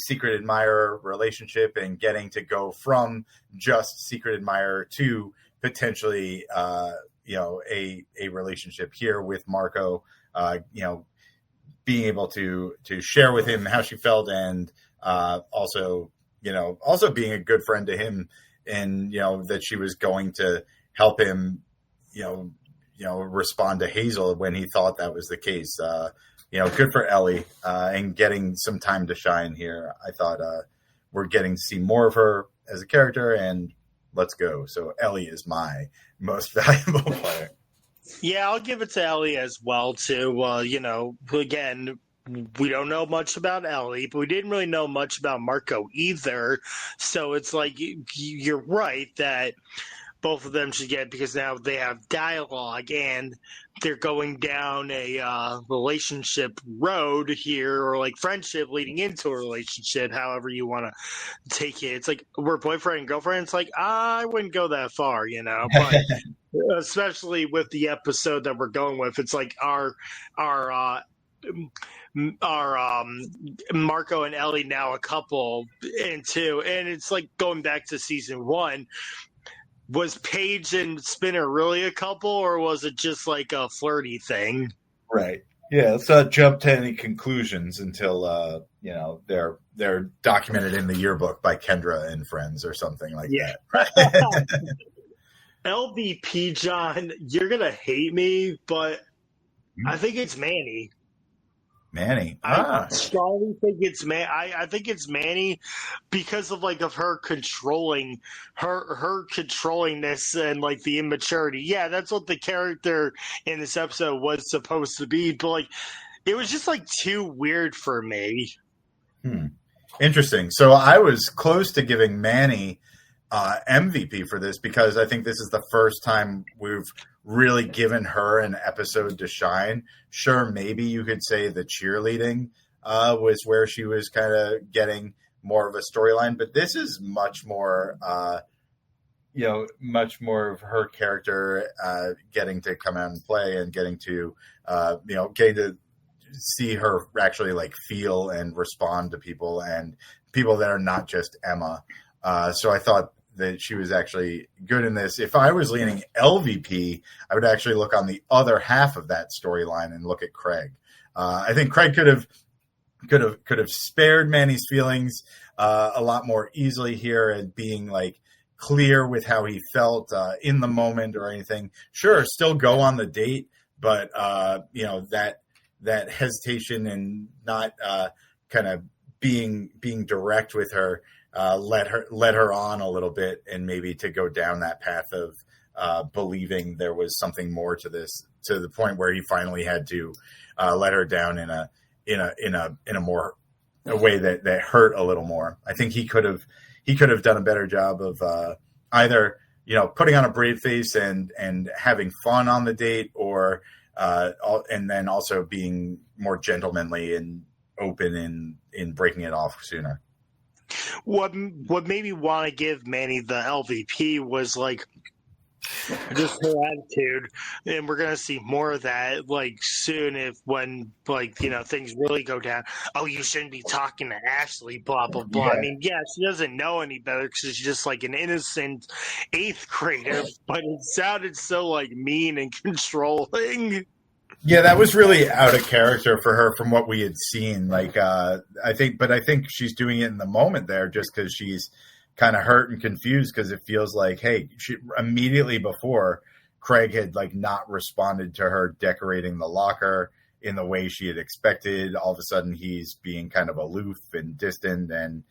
secret admirer relationship and getting to go from just secret admirer to potentially a relationship here with Marco. Being able to share with him how she felt, and also being a good friend to him, and that she was going to help him respond to Hazel when he thought that was the case. Good for Ellie and getting some time to shine here. I thought we're getting to see more of her as a character, and let's go. So Ellie is my most valuable player. Yeah, I'll give it to Ellie as well, too. Again, we don't know much about Ellie, but we didn't really know much about Marco either. So it's like you're right that both of them should get, because now they have dialogue and they're going down a relationship road here, or like friendship leading into a relationship, however you want to take it. It's like we're boyfriend and girlfriend. It's like, I wouldn't go that far, but especially with the episode that we're going with, it's like our Marco and Ellie now a couple, and it's like going back to season 1. Was Paige and Spinner really a couple, or was it just like a flirty thing? Right. Yeah. Let's not jump to any conclusions until they're documented in the yearbook by Kendra and friends or something like that. LVP, John, you're gonna hate me, but I think it's Manny. Manny. I strongly think it's I think it's Manny because of her controlling her controllingness and like the immaturity. Yeah, that's what the character in this episode was supposed to be, but it was just too weird for me. Interesting. So I was close to giving Manny MVP for this, because I think this is the first time we've really given her an episode to shine. Sure, maybe you could say the cheerleading was where she was kind of getting more of a storyline, but this is much more of her character getting to come out and play, and getting to see her actually feel and respond to people, and people that are not just Emma. So I thought that she was actually good in this. If I was leaning LVP, I would actually look on the other half of that storyline and look at Craig. I think Craig could have spared Manny's feelings a lot more easily here, and being clear with how he felt in the moment or anything. Sure, still go on the date, but that hesitation and not kind of being direct with her. Let her on a little bit, and maybe to go down that path of believing there was something more to this, to the point where he finally had to let her down in a way that hurt a little more. I think he could have done a better job of either putting on a brave face and having fun on the date, or and then also being more gentlemanly and open in breaking it off sooner. What made me want to give Manny the LVP was just her attitude, and we're gonna see more of that soon, when things really go down. Oh, you shouldn't be talking to Ashley, blah blah blah. Yeah. I mean, yeah, she doesn't know any better because she's just an innocent 8th grader, but it sounded so mean and controlling. Yeah, that was really out of character for her from what we had seen. I think she's doing it in the moment there just because she's kind of hurt and confused, because it feels she immediately before Craig had not responded to her decorating the locker in the way she had expected. All of a sudden he's being kind of aloof and distant, and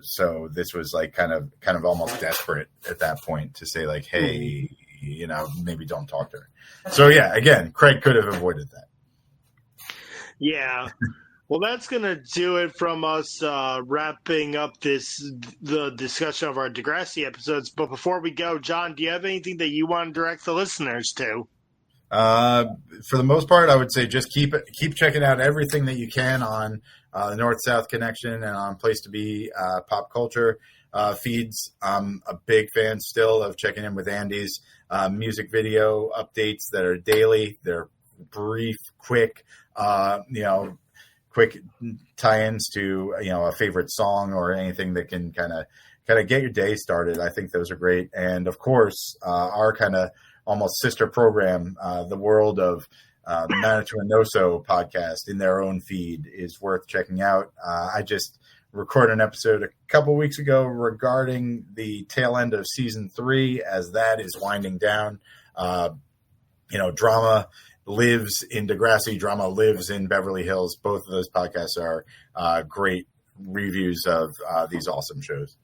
so this was kind of almost desperate at that point to say hey, maybe don't talk to her. So yeah, again, Craig could have avoided that. Yeah. Well, that's going to do it from us wrapping up the discussion of our Degrassi episodes. But before we go, John, do you have anything that you want to direct the listeners to? For the most part, I would say just keep checking out everything that you can on the North-South Connection and on Place to Be Pop Culture feeds. I'm a big fan still of checking in with Andy's music video updates that are daily. They're brief, quick, quick tie-ins to a favorite song or anything that can kind of get your day started. I think those are great. And of course, our kind of almost sister program, the World of the Manitou and Noso podcast in their own feed is worth checking out. I just recorded an episode a couple weeks ago regarding the tail end of season 3 as that is winding down. drama lives in Degrassi, drama lives in Beverly Hills. Both of those podcasts are great reviews of these awesome shows.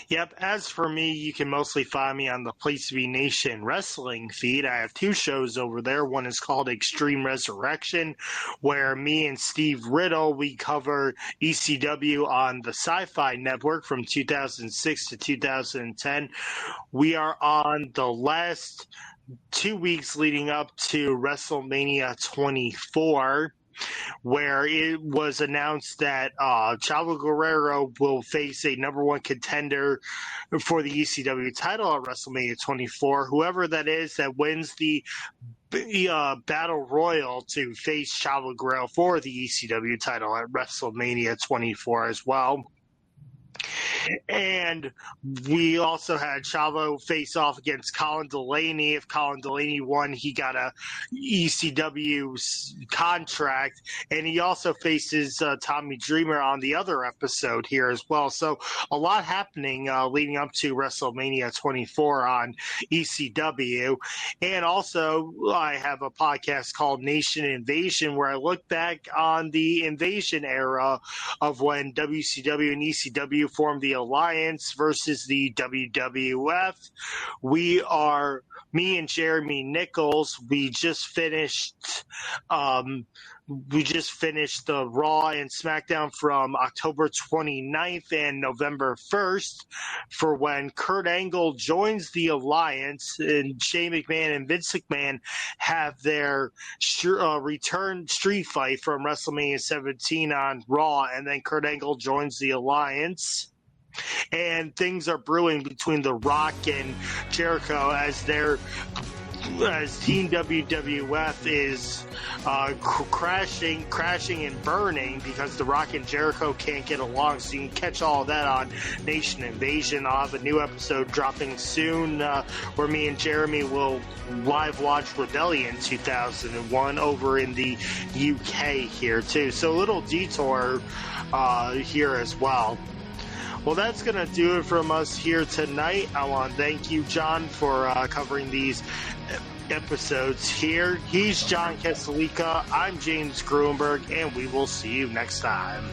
Yep. As for me, you can mostly find me on the Place to Be Nation wrestling feed. I have 2 shows over there. One is called Extreme Resurrection, where me and Steve Riddle, we cover ECW on the Sci-Fi Network from 2006 to 2010. We are on the last 2 weeks leading up to WrestleMania 24. Where it was announced that Chavo Guerrero will face a number 1 contender for the ECW title at WrestleMania 24. Whoever that is that wins the Battle Royal to face Chavo Guerrero for the ECW title at WrestleMania 24 as well. And we also had Chavo face off against Colin Delaney. If Colin Delaney won, he got a ECW contract. And he also faces Tommy Dreamer on the other episode here as well. So a lot happening leading up to WrestleMania 24 on ECW. And also I have a podcast called Nation Invasion, where I look back on the Invasion era of when WCW and ECW formed the Alliance versus the WWF. Me and Jeremy Nichols, we just finished the Raw and SmackDown from October 29th and November 1st for when Kurt Angle joins the Alliance and Shane McMahon and Vince McMahon have their return street fight from WrestleMania 17 on Raw, and then Kurt Angle joins the Alliance. And things are brewing between The Rock and Jericho as Team WWF is crashing and burning because The Rock and Jericho can't get along. So you can catch all of that on Nation Invasion. I'll have a new episode dropping soon where me and Jeremy will live watch Rebellion 2001 over in the UK here too. So a little detour here as well. Well, that's going to do it from us here tonight. I want to thank you, John, for covering these episodes here. He's John Kesselika. I'm James Gruenberg, and we will see you next time.